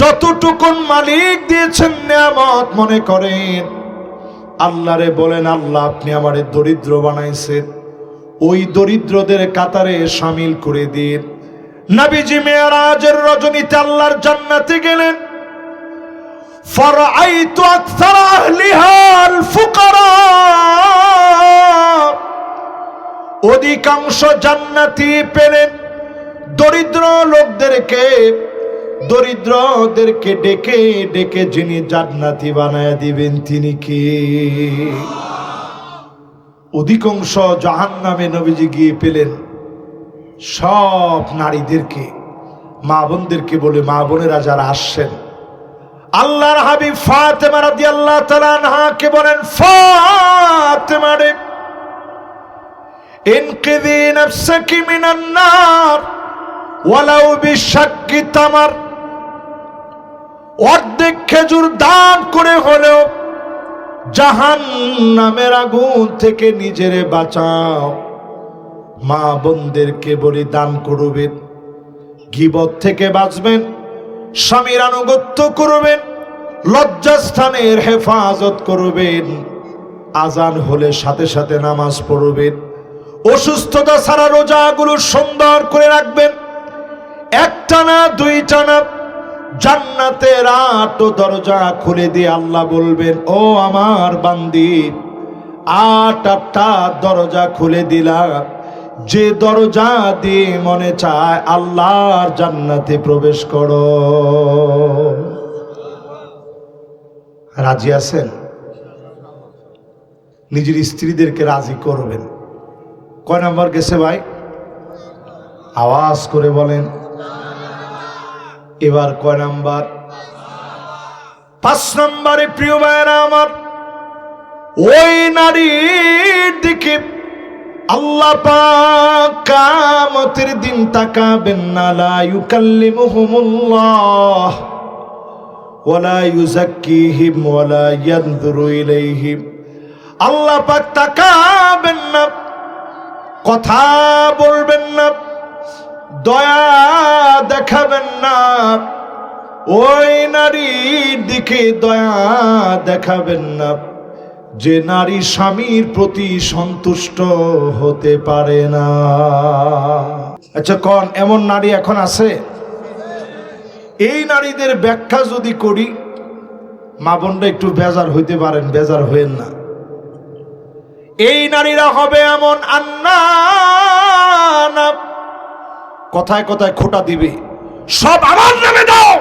যতটুকুন মালিক দিয়েছেন নিয়ামত মনে করেন। আল্লাহরে বলেন, আল্লাহ আপনি আমারে দরিদ্র বানাইছেন, ওই দরিদ্রদের কাতারে শামিল করে দিন। নবীজি মেরাজের রজনীতে আল্লাহর জান্নাতে গেলেন। ফারাআইতু আকসার আহলিহা আল ফুকারা, অধিকাংশ জান্নাতি পেলেন দরিদ্র লোকদেরকে, দরিদ্রদেরকে ডেকে ডেকে যিনি জান্নাতি বানায় দিবেন তিনি কে? অধিকাংশ জাহান্নামে নবীজি গিয়ে পেলেন সব নারীদেরকে, মা বোনদেরকে বলে, মা বোনেরা যারা আসছেন, আল্লাহর হাবিব ফাতেমা রাদিয়াল্লাহু তাআলা আনহাকে বলেন, ফাতেমা রে ইনকিযি নাফসাকি মিনান নার ওয়ালাউ বিশাক্কি তামার, অর্ধেক খেজুর দান করে হলেও জাহান্নামের আগুন থেকে নিজেরে বাঁচাও। মা বোনদেরকে বলি দান করবেন, গীবত থেকে বাঁচবেন, স্বামীর আনুগত্য করবেন, লজ্জাস্থানের হেফাজত করবেন, আজান হলে সাথে সাথে নামাজ পড়বেন, অসুস্থতা ছাড়া রোজাগুলো সুন্দর করে রাখবেন। একটা না দুইটা না, জান্নাতের 8 দরজা খুলে দিয়ে আল্লাহ বলবেন, ও আমার বান্দি 8টা দরজা খুলে দিলাম, যে দরজা দিয়ে মনে চায় আল্লাহর জান্নাতে প্রবেশ করো। রাজি আছেন? নিজের স্ত্রীদেরকে রাজি করবেন। কয় নাম্বার গেছে ভাই? আওয়াজ করে বলেন। এবার কয় নাম্বার? 5 নম্বরে প্রিয় ভাইরা আমার, ওই নারীর দিকে আল্লাহ পাক কিয়ামতের দিন তাকাবেন না। লা ইউকাল্লিমুহুমুল্লাহ ওয়ালা ইউযাক্কিহিম ওয়ালা ইয়ানযুরু ইলাইহিম। আল্লাহ পাক তাকাবেন না, কথা বলবেন না, দয়া দেখাবেন না, ওই নারীর দিকে দয়া দেখাবেন না যে নারী স্বামীর প্রতি সন্তুষ্ট হতে পারে না। আচ্ছা কোন এমন নারী এখন আছে? এই নারীদের ব্যাখ্যা যদি করি, মা বোনরা একটু বেজার হইতে পারেন, বেজার হইেন না। এই নারীরা হবে এমন আন্নানা, কথায় কথায় খোঁটা দিবে, সব আমার নামে দাও,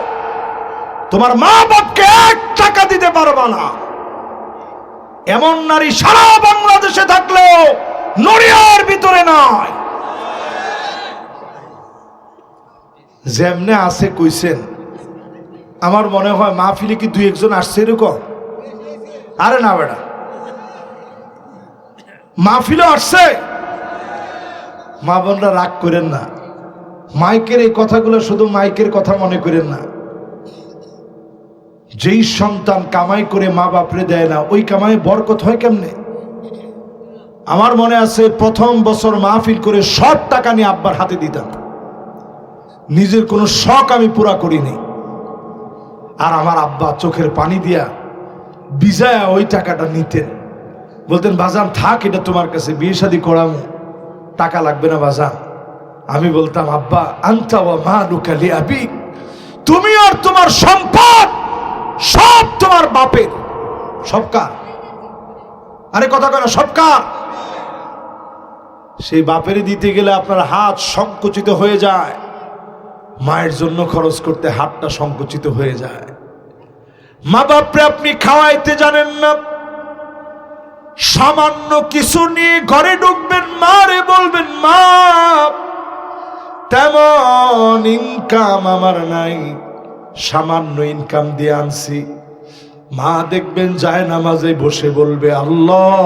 তোমার মা বাপকে 1 টাকা দিতে পারবা না। এমন নারী সারা বাংলাদেশে থাকলেও নড়িয়ার ভিতরে নাই। যেমনে আছে কইছেন, আমার মনে হয় মাহফিলে কি 2-1 জন আসছে এরকম? আরে না বেটা, মাহফিলে আসছে। মা বোনরা রাগ করেন না, মাইকের এই কথাগুলো শুধু মাইকের কথা মনে করেন না। যেই সন্তান কামাই করে মা বাপরে দেয় না, ওই কামাই বরকত হয় কেমনে? আমার মনে আছে প্রথম বছর মাহফিল করে সব টাকা নিয়ে আব্বার হাতে দিতাম, নিজের কোনো শখ আমি পুরা করিনি। আর আমার আব্বা চোখের পানি দিয়া বিজায়া ওই টাকাটা নিতেন, বলতেন বাজান থাক, এটা তোমার কাছে, বিয়ে শাদী করামু, টাকা লাগবে না বাজান। আমি বলতাম আব্বা আনতা ওয়া মালুকা লিআবিক, তুমি আর তোমার সম্পদ সব তোমার বাপের। সব কার? আরে কথা কয় না, সব কার? সেই বাপেরই দিতে গেলে আপনার হাত সংকুচিত হয়ে যায়, মায়ের জন্য খরচ করতে হাতটা সংকুচিত হয়ে যায়। মা বাপরে আপনি খাওয়াইতে জানেন না, সামান্য কিছু নিয়ে ঘরে ঢুকবেন, মারে বলবেন মা তেমন ইনকাম আমার নাই, সামান্য ইনকাম দিয়ে আনছি। মা দেখবেন যায় নামাজে বসে বলবে, আল্লাহ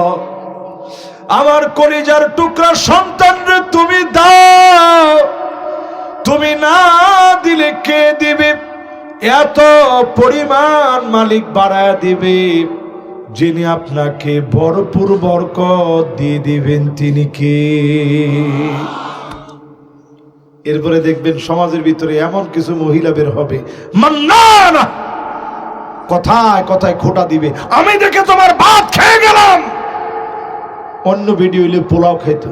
আমার কলিজার টুকরা সন্তানরে তুমি দাও, তুমি না দিলে কে দিবে? এত পরিমাণ মালিক বাড়ায় দিবে, যিনি আপনাকে ভরপুর বরকত দিয়ে দিবেন তিনি কে? এরপরে দেখবেন সমাজের ভিতরে এমন কিছু মহিলা বের হবে, মান্নানা, কথায় কথায় খোঁটা দিবে, আমি দেখে তোমার ভাত খেয়ে গেলাম। অন্য ভিডিও হইলে পোলাও খাইতো,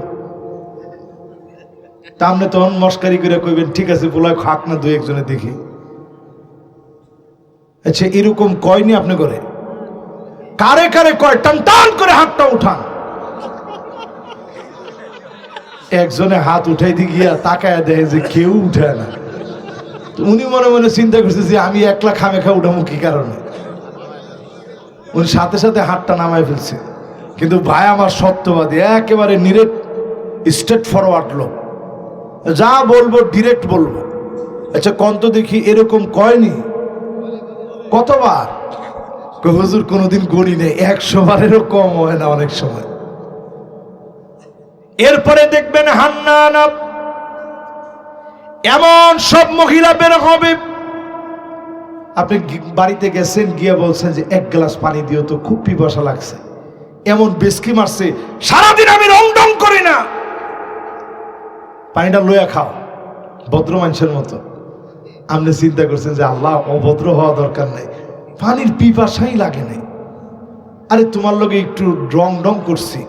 তামনে তখন মস্কারি করে কইবেন ঠিক আছে পোলাও খাক না, দুই একজনে দেখি। আচ্ছা এরকম কয়নি আপনি করে? কারে কারে কয়? টান টান করে হাতটা উঠান। একজনে হাত উঠাইতে গিয়া তাকায় দেয় যে কেউ উঠায় না। উনি মনে মনে চিন্তা করছে যে আমি একলা খামে খা উঠাবো কি কারণে, উনি সাথে সাথে হাতটা নামায় ফেলছে। কিন্তু ভাই আমার সত্যবাদী, একেবারে নিরেট স্ট্রেট ফরওয়ার্ড লোক, যা বলবো ডিরেক্ট বলবো। আচ্ছা কন্ত দেখি এরকম কয়নি? কতবার? হুজুর কোনোদিন গড়ি নেই, 100 বারেরও কম হয় না অনেক সময়। এরপরে দেখবেন হান্নানা, এমন সব মহিলা বের হবে, আপনি বাড়িতে গেছেন, গিয়ে বলছেন যে 1 গ্লাস পানি দিও তো, খুব পিপাসা লাগছে। এমন বেসকি মারছে, সারাদিন আমি রং ডং করি না, পানিটা লইয়া খাও, ভদ্র মানুষের মতো। আপনি চিন্তা করছেন যে আল্লাহ অভদ্র হওয়া দরকার নেই, পানির পিপাসাই লাগে নাই। আরে তোমার লগে একটু রং ডং করছি,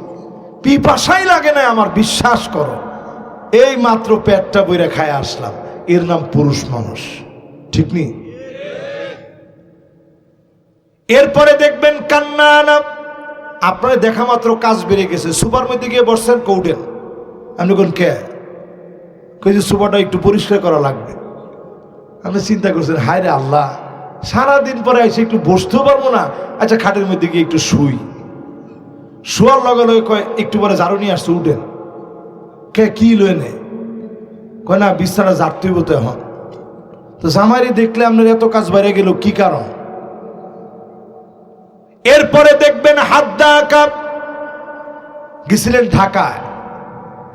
পিপাসাই লাগে না আমার, বিশ্বাস করো। এই মাত্র পেটটা বইরা খায় আসলাম, এর নাম পুরুষ মানুষ, ঠিক নেই? এরপরে দেখবেন কান্নানা, আপনার দেখা মাত্র কাজ বেড়ে গেছে, সুপার মধ্যে গিয়ে বসছেন, কৌটেন আপনি কোন কে কই যে সুপারটা একটু পরিষ্কার করা লাগবে। আপনি চিন্তা করছেন হায় রে আল্লাহ, সারাদিন পরে এসে একটু বসতেও পারবো না, আচ্ছা খাটের মধ্যে গিয়ে একটু শুই। শোয়ার লগে লগে কয় একটু পরে ঝাড়ু নিয়ে আসছে, উঠেন। কে কি লয়ে নেয়? কয় না বিছানা ঝাড়তেই হতে এখন। তো জামাইরে দেখলে আপনার এত কাজ বাইরে গেল কি কারণ? এরপরে দেখবেন হাদ্দাকা, গেছিলেন ঢাকায়,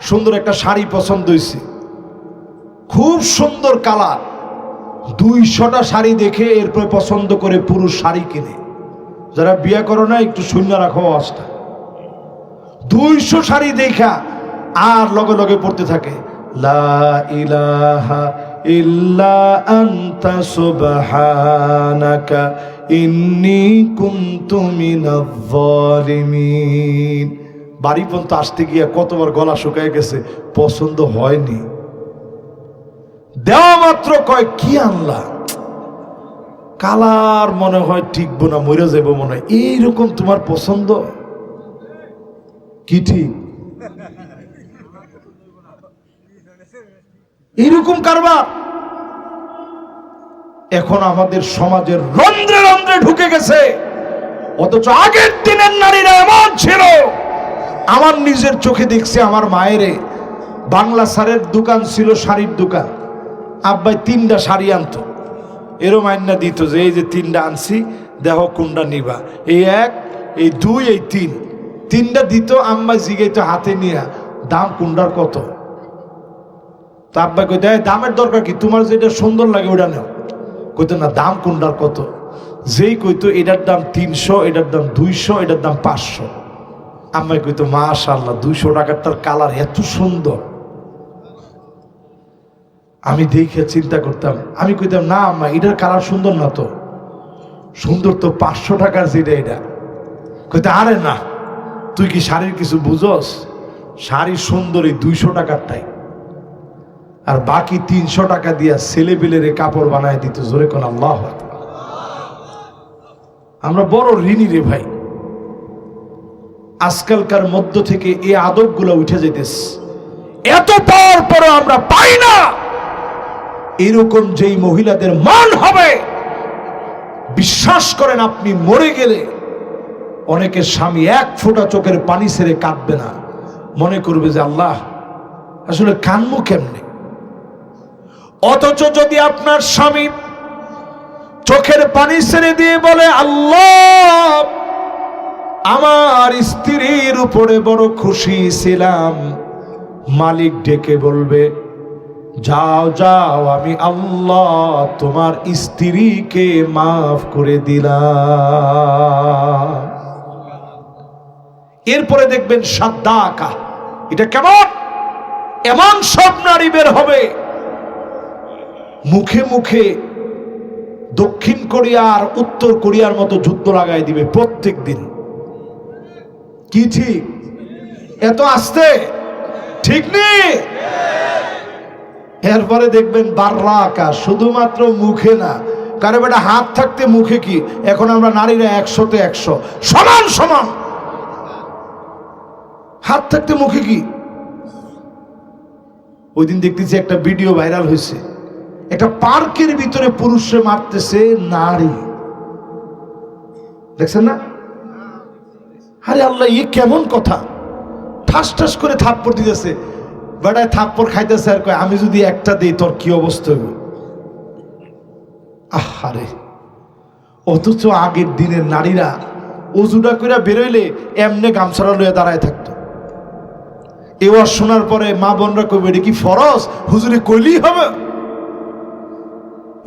সুন্দর একটা শাড়ি পছন্দ হয়েছে, খুব সুন্দর কালার, 200টা শাড়ি দেখে এরপরে পছন্দ করে পুরুষ শাড়ি কিনে। যারা বিয়ে করো না একটু শূন্য রাখো আওয়াজটা। 200 শাড়ি দেখা আর লগে লগে পড়তে থাকে, লা ইলাহা ইল্লা আনতা সুবহানাকা ইন্নী কুনতু মিনাজ জালিমিন। বাড়ি পর্যন্ত আসতে গিয়ে কতবার গলা শুকায় গেছে, পছন্দ হয়নি। দেওয়া মাত্র কয় কি আনলা, কালার মনে হয় ঠিকবো না, মরে যাবো মনে হয়, এইরকম তোমার পছন্দ কি ঠিক? এইরকম কারবার এখন আমাদের সমাজের রন্ধ্রে রন্ধ্রে ঢুকে গেছে। অথচ আগের দিনের নারীরা এমন ছিল, আমার নিজের চোখে দেখছি। আমার মায়েরে বাংলা সারের দোকান ছিল, শাড়ির দোকান, আব্বাই 3টা শাড়ি আনতো, এরম আইনা দিত যে এই যে 3টা আনছি, দেখো কোনটা নিবা, এই 1, এই 2, এই 3, 3টা দিত। আম্মা জিগাইতো হাতে নিয়ে, দাম কোনটার কত? তো আব্বাই কইতে দামের দরকার কি, তোমার যেটা সুন্দর লাগে ওটা নেও। কইতো না দাম কোনটার কত, যেই কইতো এটার দাম 300, এটার দাম 200, এটার দাম 500। আম্মাই কইতো মাশাআল্লাহ 200 টাকারটার কালার এত সুন্দর। আমি দেখে চিন্তা করতাম, আমি কইতাম না আম্মা এটার কালার সুন্দর না, তো সুন্দর তো 500 টাকার যেটা, এটা। কইতে আরে না, তুই কি শাড়ির কিছু বুঝস, শাড়ি সুন্দর এই 200 টাকারটাই, আর বাকি 300 টাকা দিয়া ছেলে পেলেরে কাপড় বানায় দিত। জোরে কোন আল্লাহু আকবার। আমরা বড় ঋণী রে ভাই। আজকালকার মধ্য থেকে এই আদবগুলো উঠে যেতেছে, এত পাওয়ার পরও আমরা পাই না। এরকম যেই মহিলাদের মান হবে, বিশ্বাস করেন, আপনি মরে গেলে অনেকের স্বামী এক ফোঁটা চোখের পানি ছেড়ে কাঁদবে না, মনে করবে যে আল্লাহ আসলে কানবো কেমনে। অথচ যদি আপনার স্বামী চোখের পানি ছেড়ে দিয়ে বলে আল্লাহ আমার স্ত্রীর উপরে বড় খুশি ছিলাম, মালিক ডেকে বলবে যাও যাও আমি আল্লাহ তোমার স্ত্রীকে মাফ করে দিলাম। এরপরে দেখবেন সাদ্দাকা, এটা কেমন, এমন সব নারী বের হবে মুখে মুখে দক্ষিণ কোরিয়া আর উত্তর কোরিয়ার মতো যুদ্ধ লাগাই দিবে প্রত্যেক দিন। কি ঠিক? এত আস্তে ঠিক নেই। এরপরে দেখবেন বাররাকা, শুধুমাত্র মুখে না, কারণ এটা হাত থাকতে মুখে কি, এখন আমরা নারীরা 100-তে 100 সমান সমান, হাত থাকতে মুখে কি। ওই দিন দেখতেছি একটা ভিডিও ভাইরাল হয়েছে, একটা পার্কের ভিতরে পুরুষে মারতেছে নারী, দেখছেন না? আরে আল্লাহ, এ কেমন কথা, ঠাস ঠাস করে থাপ্পড় দিতেছে, বেড়ায় থাপ্পড় খাইতেছে আর কয় আমি যদি একটা দিই তোর কি অবস্থা হবে। আহারে, অথচ আগের দিনের নারীরা অজুটা করে বেরোইলে এমনি গামছাড়া লইয়া দাঁড়ায় থাকতো। এবার শোনার পরে মা বোনরা কইবে এটা কি ফরজ, হুজুরে কইলেই হবে,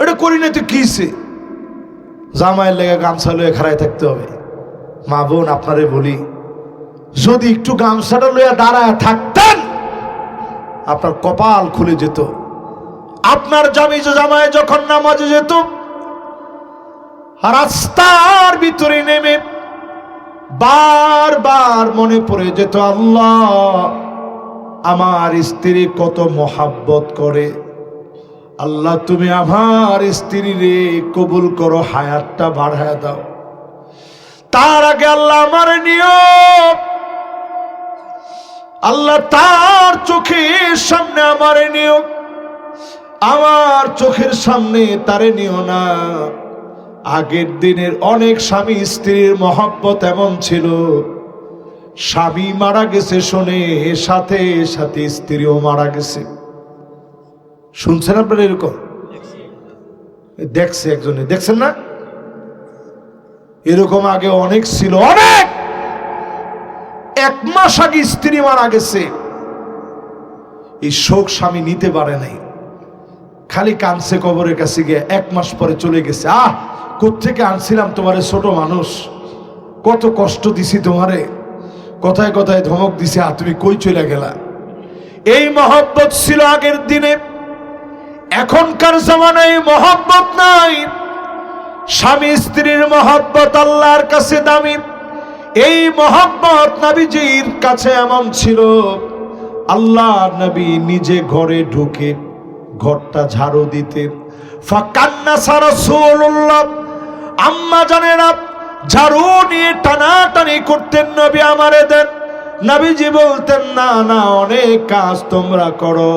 এটা করি না তো কিছে, জামাইয়ের লেগে গামছা লইয়া খাড়ায় থাকতে হবে। মা বোন আপনারে বলি, যদি একটু গামছাটা লইয়া দাঁড়ায় থাকতেন আপনার কপাল খুলে যেত। আপনার জামাই যখন নামাজে যেত, রাস্তার ভিতরে নেমে বারবার মনে পড়ে যেত আল্লাহ আমার স্ত্রী কত মহাব্বত করে, আল্লাহ তুমি আমার স্ত্রীরে কবুল করো, হায়াতটা বাড়ায় দাও। তার আগে আল্লাহ আমার নিয়ম, আল্লাহ তার চোখের সামনে আমার নিও, আমার চোখের সামনে তারে নিও না। আগের দিনের অনেক স্বামী স্ত্রীর মহব্বত এমন ছিল, স্বামী মারা গেছে শুনে সাথে সাথে স্ত্রীও মারা গেছে। শুনছেন আপনারা? এরকম দেখছে একজনে, দেখছেন না? এরকম আগে অনেক ছিল, অনেক। 1 মাস আগে স্ত্রী মারা গেছে, এই শোক স্বামী নিতে পারে নাই, খালি কানছে কবরের কাছে গিয়ে। 1 মাস পরে চলে গেছে। কোত্থেকে আনছিলাম তোমারে, ছোট মানুষ, কত কষ্ট দিছি তোমারে, কথায় কথায় ধমক দিছি, তুমি কই চলে গেলা। এই মহব্বত ছিল আগের দিনে। এখনকার জামানায় মহব্বত নাই। স্বামী স্ত্রীর মহব্বত আল্লাহর কাছে দামি। এই মহব্বত নবীজির কাছে এমন ছিল, আল্লাহ নবী নিজে ঘরে ঢুকে ঘরটা ঝাড়ু দিতেন। ফাকান্না রাসূলুল্লাহ, আম্মা জানেরা ঝাড়ু নিয়ে টানাটানি করতেন, নবী আমারে দেন। নবীজি বলতেন না না, অনেক কাজ তোমরা করো,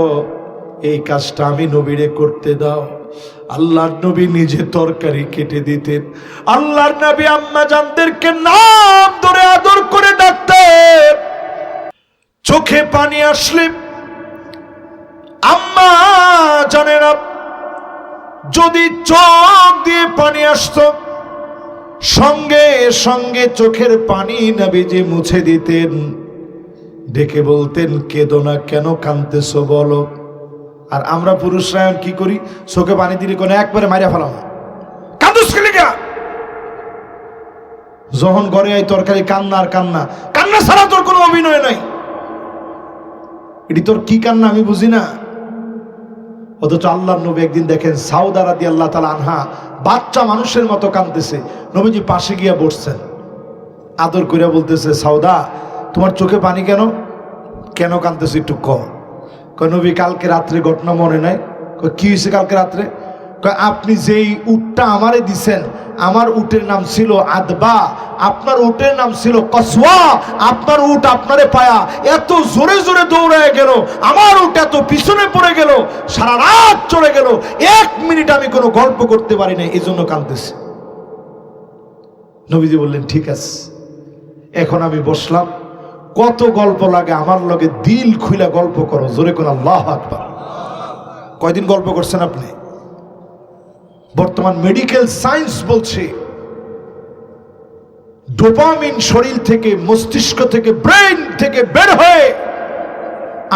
এই কাজটা আমি নবীরে করতে দাও। আল্লাহর নবী নিজে তরকারি কেটে দিতেন। আল্লাহর নবী আম্মা জানদেরকে নাম ধরে আদর করে ডাকতেন। চোখে পানি আসলে আম্মা জানেরা যদি চোখ দিয়ে পানি আসতো, সঙ্গে সঙ্গে চোখের পানি নবীজি মুছে দিতেন। ডেকে বলতেন কেঁদো না, কেন কাঁদতেছো বলো। আর আমরা পুরুষরা কি করি, চোখে পানি দিলে কোনো একবারে মারিয়া ফেলাম, কাঁদুস কে লিগা। যখন ঘরে এই তরকারি কান্না আর কান্না, কান্না ছাড়া তোর কোনো অভিনয় নাই। এটি তোর কি কান্না আমি বুঝি না। অথচ আল্লাহর নবী একদিন দেখেন সাউদা রাদিয়াল্লাহু তাআলা আনহা বাচ্চা মানুষের মতো কাঁদতেছে। নবীজি পাশে গিয়া বসছেন, আদর করে বলতেছে সাউদা তোমার চোখে পানি কেন, কেন কাঁদতেছে একটু কম। নবী কালকে রাত্রে ঘটনা মনে নাই। কি হয়েছে কালকে রাত্রে? আপনি যেই উটটা আমারে দিছেন, আমার উটের নাম ছিল আদবা, আপনার উটের নাম ছিল কসওয়া। আপনার উট আপনারে পায়া এত জোরে জোরে দৌড়ায় গেল, আমার উট এত পিছনে পড়ে গেল, সারা রাত চলে গেল, 1 মিনিট আমি কোনো গল্প করতে পারি না, এই জন্য কাঁদতেছি। নবীজি বললেন ঠিক আছে, এখন আমি বসলাম, কত গল্প লাগে আমার লগে দিল খুইলা গল্প করো, জোরে কোন আল্লাহু আকবার। কয়দিন গল্প করছেন আপনি? বর্তমান মেডিকেল সায়েন্স বলছে ডোপামিন শরীর থেকে, মস্তিষ্ক থেকে, ব্রেন থেকে বের হয়ে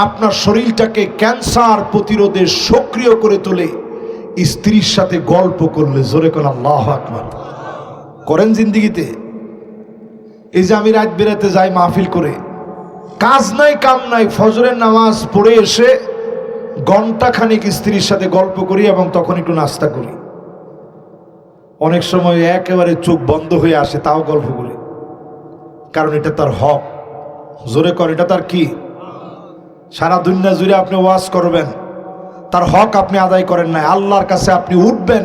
আপনার শরীরটাকে ক্যান্সার প্রতিরোধে সক্রিয় করে তোলে স্ত্রীর সাথে গল্প করলে, জোরে কোন আল্লাহু আকবার। করেন জিন্দিগিতে? এই যে আমি রাত বেরাতে যাই মাহফিল করে, কাজ নাই কাম নাই, ফজরের নামাজ পড়ে এসে ঘন্টা খানিক স্ত্রীর সাথে গল্প করি এবং তখন একটু নাস্তা করি। অনেক সময় একেবারে চোখ বন্ধ হয়ে আসে, তাও গল্প করি, কারণ এটা তার হক। জোরে কর, এটা তার কি? সারা দুনিয়া জুড়ে আপনি ওয়াজ করবেন, তার হক আপনি আদায় করেন নাই, আল্লাহর কাছে আপনি উঠবেন,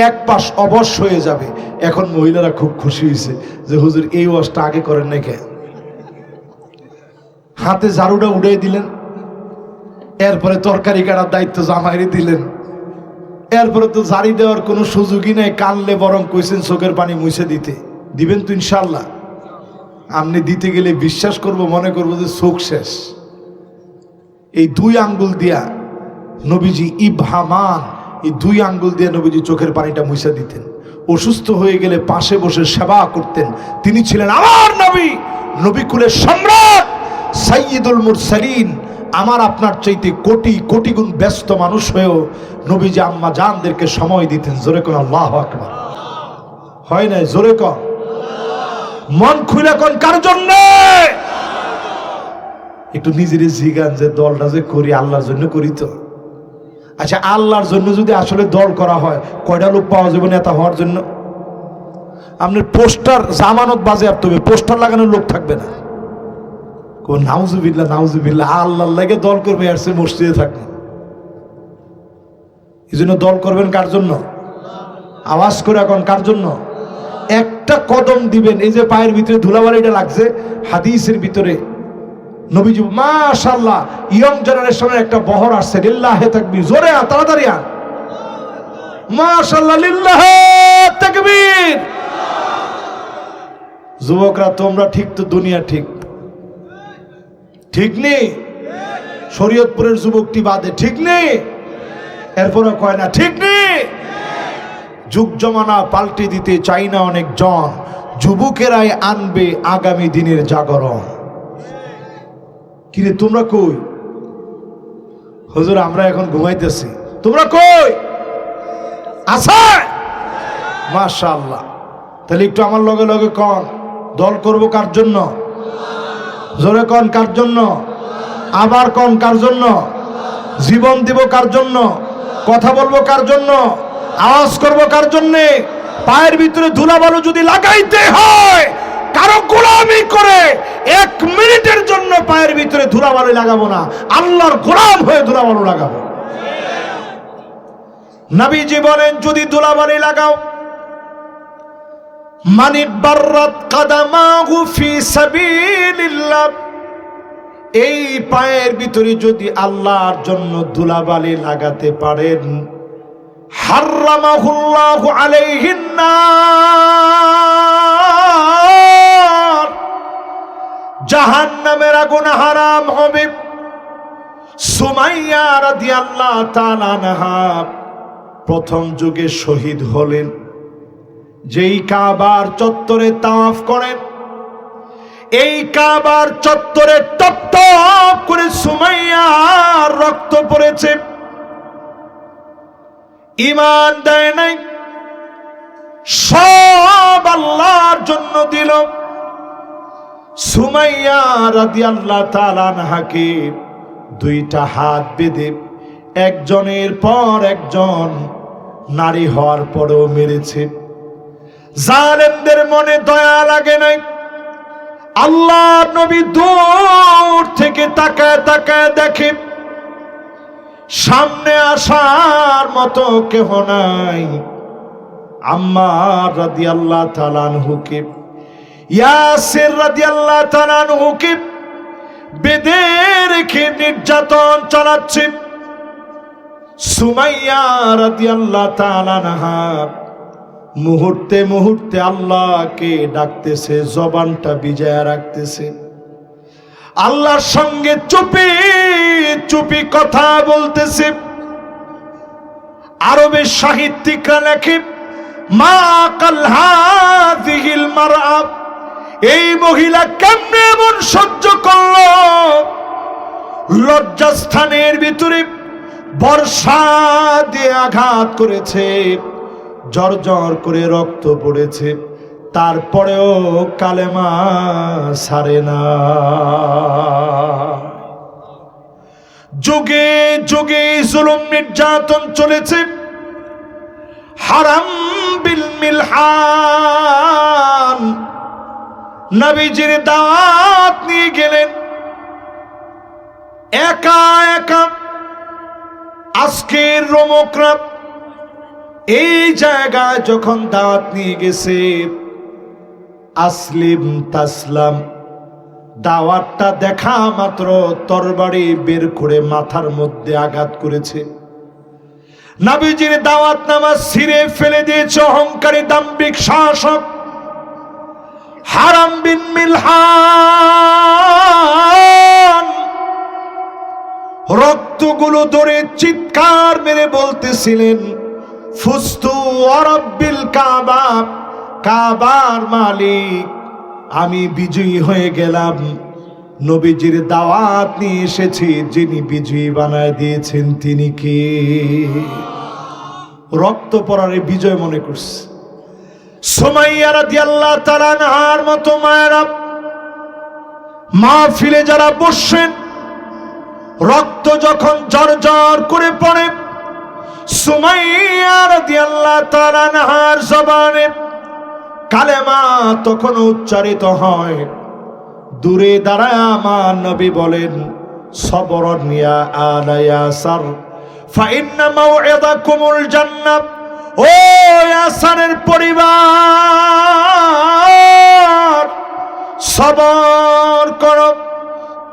এক পাশ অবশ হয়ে যাবে। এখন মহিলারা খুব খুশি হয়েছে যে হুজুর এই ওয়াজটা আগে করেন নাই কেন? হাতে ঝাড়ুটা উড়িয়ে দিলেন, এরপরে তরকারি কাটার দায়িত্ব জামাইরে দিলেন, এরপরে তো ঝাড়ি দেওয়ার কোনো সুযোগই নেই, কানলে বরং কইছেন চোখের পানি মুছে দিতে। দিবেন তো ইনশাল্লাহ? আপনি দিতে গেলে বিশ্বাস করব, মনে করব যে চোখ শেষ। এই দুই আঙ্গুল দিয়া নবীজি ইবহামান, এই দুই আঙ্গুল দিয়ে নবীজি চোখের পানিটা মুছে দিতেন। অসুস্থ হয়ে গেলে পাশে বসে সেবা করতেন। তিনি ছিলেন আমার নবী, নবী কুলের সম্রাট, সাইয়্যিদুল মুরসালিন। আমার আপনার চাইতে কোটি কোটি গুণ ব্যস্ত মানুষ হয়েও নবীজি আম্মা জানদেরকে সময় দিতেন। জোরে কোন আল্লাহু আকবার। হয় নাই? জোরে কোন, মন খুলে কোন, কার জন্য? একটু নিজের জিগান যে দলটা যে করি আল্লাহর জন্য করি তো। আচ্ছা, আল্লাহর জন্য যদি আসলে দল করা হয়, কয়টা লোক পাওয়া যাবে নেতা হওয়ার জন্য? আপনার পোস্টার জামানত বাজেয়াপ্ত হবে, পোস্টার লাগানোর লোক থাকবে না। নাউজুবিল্লাহ নাউজুবিল্লাহ, আল্লাহর লাগে দল করবে, আর সে মসজিদে থাকবে। এই জন্য দল করবেন কার জন্য? আওয়াজ করে এখন, কার জন্য? একটা কদম দিবেন, এই যে পায়ের ভিতরে ধুলাবালিটা লাগছে, হাদিসের ভিতরে নবীজি মাশাআল্লাহ ইয়ং জেনারেশনের একটা বহর আসছে, লিল্লাহে তাকবীর, জোরে তাড়াতাড়ি আন, মাশাআল্লাহ লিল্লাহে তাকবীর। যুবকরা তোমরা ঠিক তো, দুনিয়া ঠিক ঠিক নেই? শরীয়তপুরের যুবকটি বাদে ঠিক নেই, এরপরে কয় না ঠিক নেই। যুগ জমানা পাল্টে দিতে চাই না অনেক জন, যুবকেরাই আনবে আগামী দিনের জাগরণ। কিরে তোমরা কই? হুজুর আমরা এখন ঘুমাইতেছি, তোমরা কই? আছে? মাশাআল্লাহ। তাহলে একটু আমার লগে লগে কন, দল করব কার জন্য? জোরে কন, কার জন্য? আবার কন, কার জন্য? জীবন দিব কার জন্য? কথা বলবো কার জন্য? আওয়াজ করব কার জন্য? পায়ের ভিতরে ধুলাবালু যদি লাগাইতে হয়, কারো গোলামি করে 1 মিনিটের জন্য পায়ের ভিতরে ধুলাবালু লাগাবো না, আল্লাহর গোলাম হয়ে ধুলাবালু লাগাবো। নবীজি বলেন যদি ধুলাবালু লাগাও, মানি বাররাত কাদামাহু ফি সাবিলিল্লাহ, এই পায়ের ভিতরে যদি আল্লাহর জন্য ধুলাবালি লাগাতে পারেন, হারামাহুল্লাহু আলাইহিন নার, জাহান্নামের আগুন হারাম হবে। সুমাইয়া রাদিয়াল্লাহু তাআলা আনহা প্রথম যুগে শহীদ হলেন। যেই কাবার চত্বরে তাওয়াফ করেন, এই কাবার চত্বরে টপ টপ করে সুমাইয়ার রক্ত পড়েছে। ঈমান দেয় নাই, সব আল্লাহর জন্য দিল। সুমাইয়া রাদিয়াল্লাহু তাআলা আনহাকে 2টা হাত বেঁধে একজনের পর একজন নারী হওয়ার পরেও মেরেছে। জালেমদের মনে দয়া লাগে নাই। আল্লাহর নবী দূর থেকে তাকায় তাকায় দেখে সামনে আসার মতো কেহ নাই। আম্মার রাদিয়াল্লাহু তাআলা আনহুকে, ইয়াসির রাদিয়াল্লাহু তাআলা আনহুকে বেঁধে রেখে নির্যাতন চালাচ্ছে। সুমাইয়া রাদিয়াল্লাহু তাআলা আনহা মুহূর্তে মুহূর্তে আল্লাহকে ডাকতেছে, জবানটা বিজায়া রাখতেছে, আল্লাহর সঙ্গে চুপি চুপি কথা বলতেছে। আরবের সাহিত্যিকরা লেখে, মা কাল হাযিহিল মারআ, এই মহিলা কেমনে এমন সহ্য করলো? লজ্জাস্থানের ভিতরে বর্ষা দিয়ে আঘাত করেছে, জর্জর করে রক্ত পড়েছে, তারপরেও কালেমা ছাড়ে না। যুগে যুগে জুলুম নির্যাতন চলেছে। হারাম বিল মিলহান নবীজির দাওয়াত নিয়ে গেলেন একা একা। আজকের রোমকরা এই জায়গায় যখন দাওয়াত নিয়ে গেছে, আসলিম তাসলাম, দাওয়াতটা দেখা মাত্র তরবারি বের করে মাথার মধ্যে আঘাত করেছে। নবীজির দাওয়াত নামা ছিঁড়ে ফেলে দিয়েছে অহংকারী দাম্ভিক শাসক হারাম বিন মিলহান। রক্তগুলো ধরে চিৎকার মেরে বলতেছিলেন, ফুস্তু ওয়া রাব্বিল কাবা, কাবার মালিক, আমি বিজয়ী হয়ে গেলাম। নবীজির দাওয়াত নিয়ে এসেছি, যিনি বিজয়ী বানায় দিয়েছেন তিনি কে? রক্ত পড়ারে বিজয় মনে করছে। সুমাইয়া রাদিয়াল্লাহু তাআলা আনহার মতো মায়েরা মাহফিলে যারা বসেন, রক্ত যখন ঝরঝর করে পড়ে, সুমাইয়া রাদিয়াল্লাহু তাআলা আনহার জবানে কালেমা তখন উচ্চারিত হয়। দূরে দাঁড়ায় আমার নবী বলেন, সবরন ইয়া আলা ইয়াসার ফা ইন্না মাউইদাকুমুল জান্নাহ। ও ইয়াসারের পরিবার, সবর করো,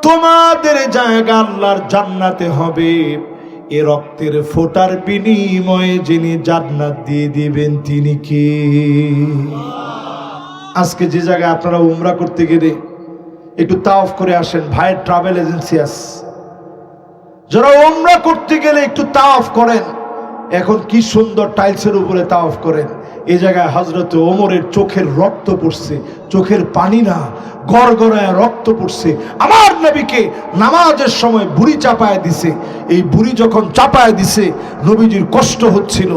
তোমাদের জায়গা আল্লাহর জান্নাতে হবে। এ রক্তের ফোঁটার বিনিময়ে যিনি জান্নাত দিয়ে দিবেন তিনি কে? আজকে যে জায়গায় আপনারা উমরা করতে গেলে একটু তাওয়াফ করে আসেন, ভাইয়ের ট্রাভেল এজেন্সি আছে, যারা উমরা করতে গেলে একটু তাওয়াফ করেন। এখন কি সুন্দর টাইলসের উপরে তাওয়াফ করেন। এই জায়গায় হযরত ওমরের চোখের রক্ত পড়ছে, চোখের পানি না, গড়গড়ায় রক্ত পড়ছে। আমার নবীকে নামাজের সময় বুড়ি চাপায় দিছে। এই বুড়ি যখন চাপায় দিছে, নবীজির কষ্ট হচ্ছিল।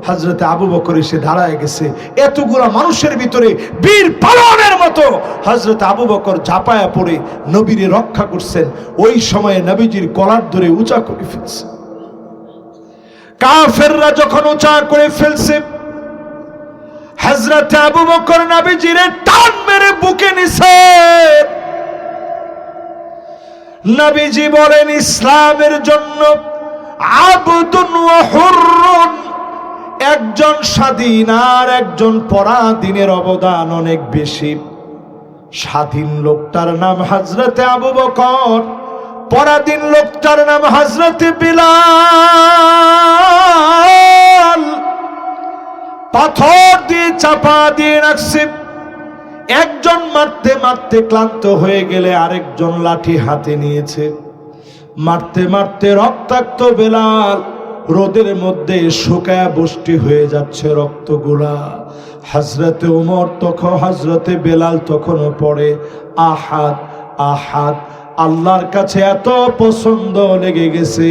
হযরতে আবু বকর এসে দাঁড়ায় গেছে। এতগুলা মানুষের ভিতরে বীর পালনের মতো হযরতে আবু বকর ঝাঁপায়া পড়ে নবীরে রক্ষা করছেন। ওই সময়ে নবীজির কলার ধরে উঁচা করে ফেলছে। কাফেররা যখন উঁচা করে ফেলছে, হযরতে আবু বকর নবীজিরে টান মেরে বুকে নিছে। নবীজি বলেন, ইসলামের জন্য আবদুন ওয়া হুররুন, একজন স্বাধীন আর একজন পরাধীনের অবদান অনেক বেশি। স্বাধীন লোকটার নাম হযরতে আবু বকর, পরাধীন লোকটার নাম হযরতে বিলাল। পাথর দিয়ে চাপা দিয়ে রাখছে। একজন মারতে মারতে ক্লান্ত হয়ে গেলে আরেকজন লাঠি হাতে নিয়েছে। মারতে মারতে রক্তাক্ত বেলাল রোদের মধ্যে শুকায় বৃষ্টি হয়ে যাচ্ছে রক্তগুলা। হযরতে ওমর তখন, হযরতে বেলাল তখনও পড়ে আহাদ আহাদ। আল্লাহর কাছে এত পছন্দ লেগে গেছে,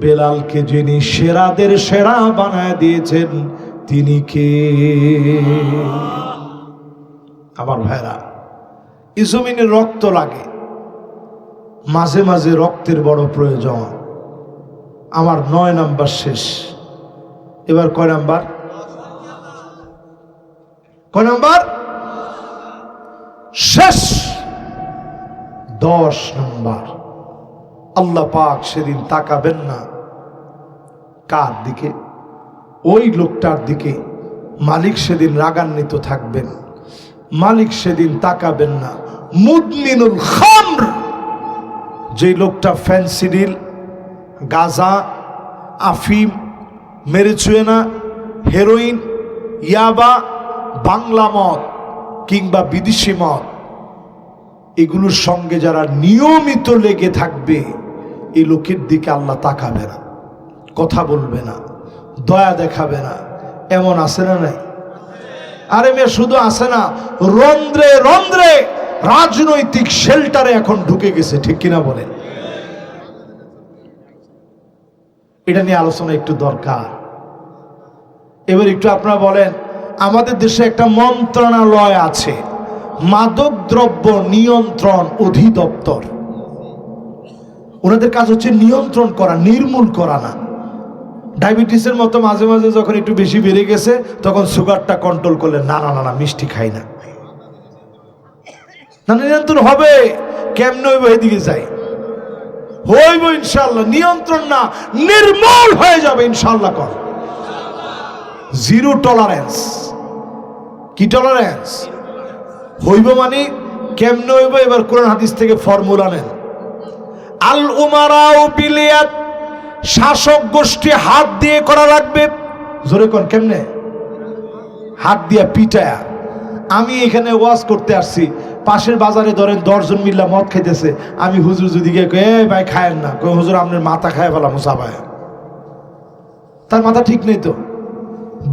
বেলালকে যিনি সেরাদের সেরা বানায় দিয়েছেন তিনি কে? আমার ভাইরা, এই জমিনে রক্ত লাগে, মাঝে মাঝে রক্তের বড় প্রয়োজন। আমার 9 নাম্বার শেষ, এবার কয় নাম্বার? কয় নাম্বার শেষ? 10 নাম্বার। আল্লাহ পাক সেদিন তাকাবেন না কার দিকে? ওই লোকটার দিকে। মালিক সেদিন রাগান্বিত থাকবেন। মালিক সেদিন তাকাবেন না মুদমিনুল খামর, যে লোকটা ফেন্সিডিল, গাঁজা, আফিম, মেরিজুয়েনা, হেরোইন, ইয়াবা, বাংলা মদ কিংবা বিদেশি মদ, এগুলোর সঙ্গে যারা নিয়মিত লেগে থাকবে এই লোকের দিকে আল্লাহ তাকাবে না, কথা বলবে না, দয়া দেখাবে না। এমন আছে না নাই? আরে মেয়ে শুধু আছে না, রন্ধ্রে রন্ধ্রে রাজনৈতিক শেল্টারে এখন ঢুকে গেছে, ঠিক কিনা বলেন? এটা নিয়ে আলোচনা একটু দরকার। এবার একটু আপনারা বলেন, আমাদের দেশে একটা মন্ত্রণালয় আছে, মাদক দ্রব্য নিয়ন্ত্রণ অধিদপ্তর। ওনাদের কাজ হচ্ছে নিয়ন্ত্রণ করা, নির্মূল করা না। ডায়াবেটিসের মতো মাঝে মাঝে যখন একটু বেশি বেড়ে গেছে তখন সুগারটা কন্ট্রোল করলে, না না না না মিষ্টি খাই না, না নিয়ন্ত্রণ হবে। কেমন হইব? এদিকে যাই, হইব ইনশাল্লাহ। নিয়ন্ত্রণ না, নির্মূল হয়ে যাবে ইনশাল্লাহ। কর জিরো টলারেন্স। কি টলারেন্স হইব মানে কেমন হইব? এবার কোরআন হাদিস থেকে ফর্মুলা নেন। আল উমারাউ বিলিয়াত, শাসক গোষ্ঠী হাত দিয়ে করা লাগবে। জোরে কোন কেমনে? হাত দিয়া পিটায়া। আমি এখানে ওয়াজ করতে আসছি, পাশের বাজারে ধরেন 10 জন মিল্লা মদ খাইতেছে, আমি হুজুর যদি গিয়ে এ ভাই খায়েন না, কই হুজুর আপনার মাথা খায় ফেলা মুসাবায়। তার মাথা ঠিক নেই তো,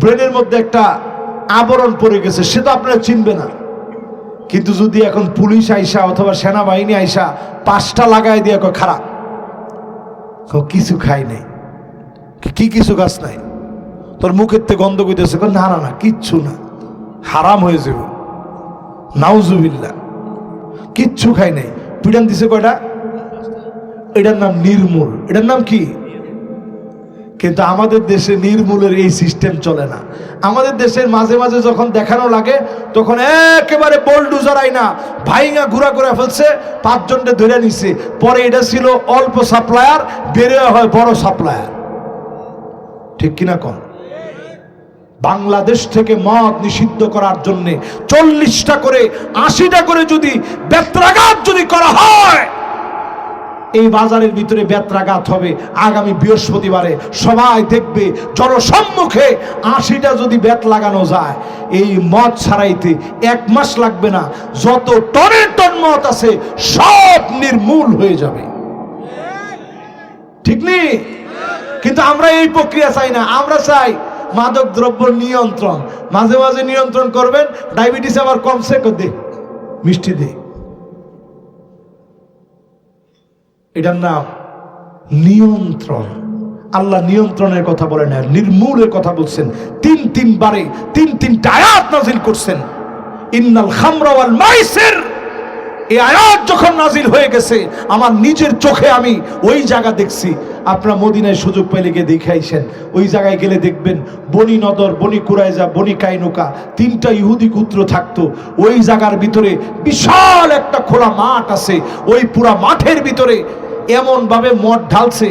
ব্রেনের মধ্যে একটা আবরণ পড়ে গেছে, সে তো আপনারা চিনবে না। কিন্তু যদি এখন পুলিশ আইসা অথবা সেনাবাহিনী আইসা 5টা লাগাই দিয়ে খারাপ, কিছু খাই নাই, কি কিছু গাছ নাই, তোর মুখের থেকে গন্ধ কইতেছে, না না না কিচ্ছু না, হারাম হয়ে যাব, নাউজুবিল্লাহ, কিচ্ছু খাই নাই, পিটান দিছে কয়টা? এটার নাম নির্মূল। এটার নাম কি? কিন্তু আমাদের দেশে নির্মূলের এই সিস্টেম চলে না। আমাদের দেশের মাঝে মাঝে যখন দেখানো লাগে তখন একেবারে বোলডুজার আইনা ভাইঙ্গা ঘুরা করে ফেলছে, 5 জনকে ধরে নিছে। পরে এটা ছিল অল্প সাপ্লায়ার, বেড়ে হয় বড় সাপ্লায়ার, ঠিক কিনা কম? বাংলাদেশ থেকে মদ নিষিদ্ধ করার জন্য 40টা করে 80টা করে যদি বেত্রাঘাত যদি করা হয়, এই বাজারের ভিতরে বেত্রাঘাত হবে। আগামী বৃহস্পতিবারে সবাই দেখবে জনসম্মুখে 80টা যদি বেত লাগানো যায়, এই মদ ছাড়াইতে 1 মাস লাগবে না। যত টনের টন মদ আছে সব নির্মূল হয়ে যাবে, ঠিক নেই? কিন্তু আমরা এই প্রক্রিয়া চাই না। আমরা চাই মাদক দ্রব্য নিয়ন্ত্রণ। মাঝে মাঝে নিয়ন্ত্রণ করবেন, ডায়াবেটিস আবার কমছে দে, মিষ্টি দে। এটার নাম নিয়ন্ত্রণ। আল্লাহ নিয়ন্ত্রণের কথা বলেন না, নির্মূলের কথা বলছেন। 3 বারে 3টা আয়াত নাজিল করছেন। ইন্নাল খামরা ওয়াল মাইসির, এই আয়াত যখন নাজিল হয়ে গেছে, আমার নিজের চোখে আমি ওই জায়গা দেখছি। আপনারা মদিনায় সুযোগ পেলে গিয়ে দেখে আইসেন। ওই জায়গায় গেলে দেখবেন বনি নদর, বনি কুরাইজা, বনি কাইনুকা 3টা ইহুদি গোত্র থাকতো। ওই জায়গার ভিতরে বিশাল একটা খোলা মাঠ আছে। ওই পুরা মাঠের ভিতরে এমন ভাবে মদ ঢালছে,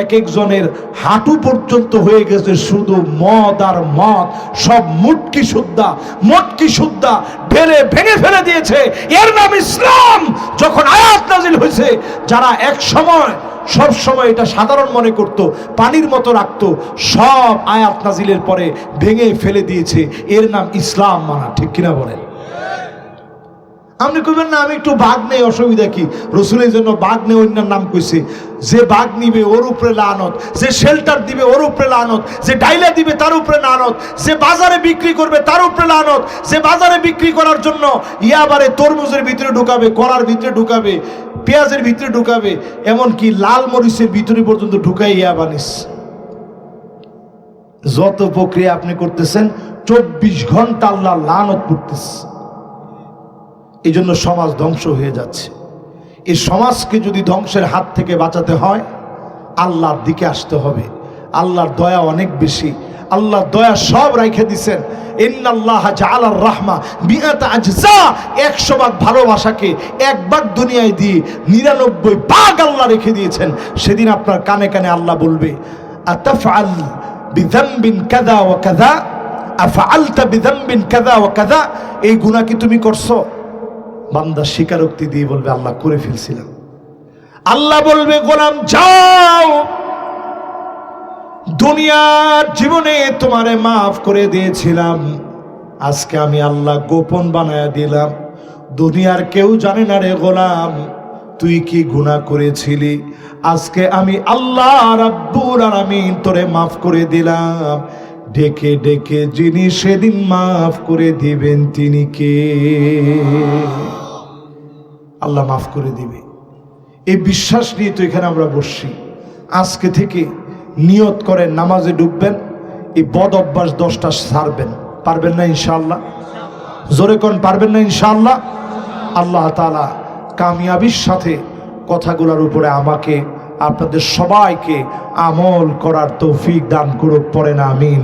এক একজনের হাঁটু পর্যন্ত হয়ে গেছে শুধু মদ আর মদ। সব মুটকি সুদ্ধা ঢেলে ভেঙে ফেলে দিয়েছে। এর নাম ইসলাম। যখন আয়াত নাজিল হয়েছে, যারা এক সময় সব সময় এটা সাধারণ মনে করত, পানির মতো রাখতো, সব আয়াত নাজিলের পরে ভেঙে ফেলে দিয়েছে। এর নাম ইসলাম মানা, ঠিক কিনা বলেন? আপনি কইবেন না আমি একটু বাঘ নেই, অসুবিধা কি? রসুলের জন্য বাঘ নেই অন্যার নাম কইছে। যে বাঘ নিবে ওর উপরে লানত, যে শেল্টার দিবে ওর উপরে লানত, যে ডাইলা দিবে তার উপরে লানত, যে বাজারে বিক্রি করবে তার উপরে লানত, যে বাজারে বিক্রি করার জন্য ইয়াবারে তরমুজের ভিতরে ঢুকাবে, কলার ভিতরে ঢুকাবে, পেঁয়াজের ভিতরে ঢুকাবে, এমনকি লাল মরিচের ভিতরে পর্যন্ত ঢুকাই ইয়াবানিস। যত প্রক্রিয়া আপনি করতেছেন 24 ঘন্টা আল্লাহ লানত করতেছে। এই জন্য সমাজ ধ্বংস হয়ে যাচ্ছে। এই সমাজকে যদি ধ্বংসের হাত থেকে বাঁচাতে হয়, আল্লাহর দিকে আসতে হবে। আল্লাহর দয়া অনেক বেশি। আল্লাহর দয়া সব রাইখে দিছেন। ইন্নাল্লাহা জাআলার রাহমা বিআতা আজজা, 100 ভাগ ভালোবাসাকে 1 ভাগ দুনিয়ায় দিয়ে 99 ভাগ আল্লাহ রেখে দিয়েছেন। সেদিন আপনার কানে কানে আল্লাহ বলবে, আতাফআল বিযামবিন কাযা ওয়া কাযা, আফআলতা বিযামবিন কাযা ওয়া কাযা, এই গুনাহ কি তুমি করছো? বান্দা স্বীকারোক্তি দিয়ে বলবে, আল্লাহ করে ফেলছিলাম। আল্লাহ বলবে, গোলাম যাও, দুনিয়ার জীবনে তোমারে মাফ করে দিয়েছিলাম, আজকে আমি আল্লাহ গোপন বানায়া দিলাম, দুনিয়ার কেউ জানে না রে গোলাম তুই কি গুনাহ করেছিলি। আজকে আমি আল্লাহ রাব্বুল আলামিন তোরে মাফ করে দিলাম। ডেকে ডেকে যিনি সেদিন মাফ করে দিবেন তিনি কে? আল্লাহ মাফ করে দিবে, এই বিশ্বাস নিয়ে তো এখানে আমরা বসছি। আজকে থেকে নিয়ত করেন নামাজে ঢুকবেন, এই বদ অভ্যাস 10টা ছাড়বেন। পারবেন না ইনশাআল্লাহ? জোরে কোন পারবেন না ইনশাআল্লাহ? আল্লাহ তাআলা কামিয়াবির সাথে কথাগুলোর উপরে আমাকে আপনাদের সবাইকে আমল করার তৌফিক দান করুক। পড়েন আমিন।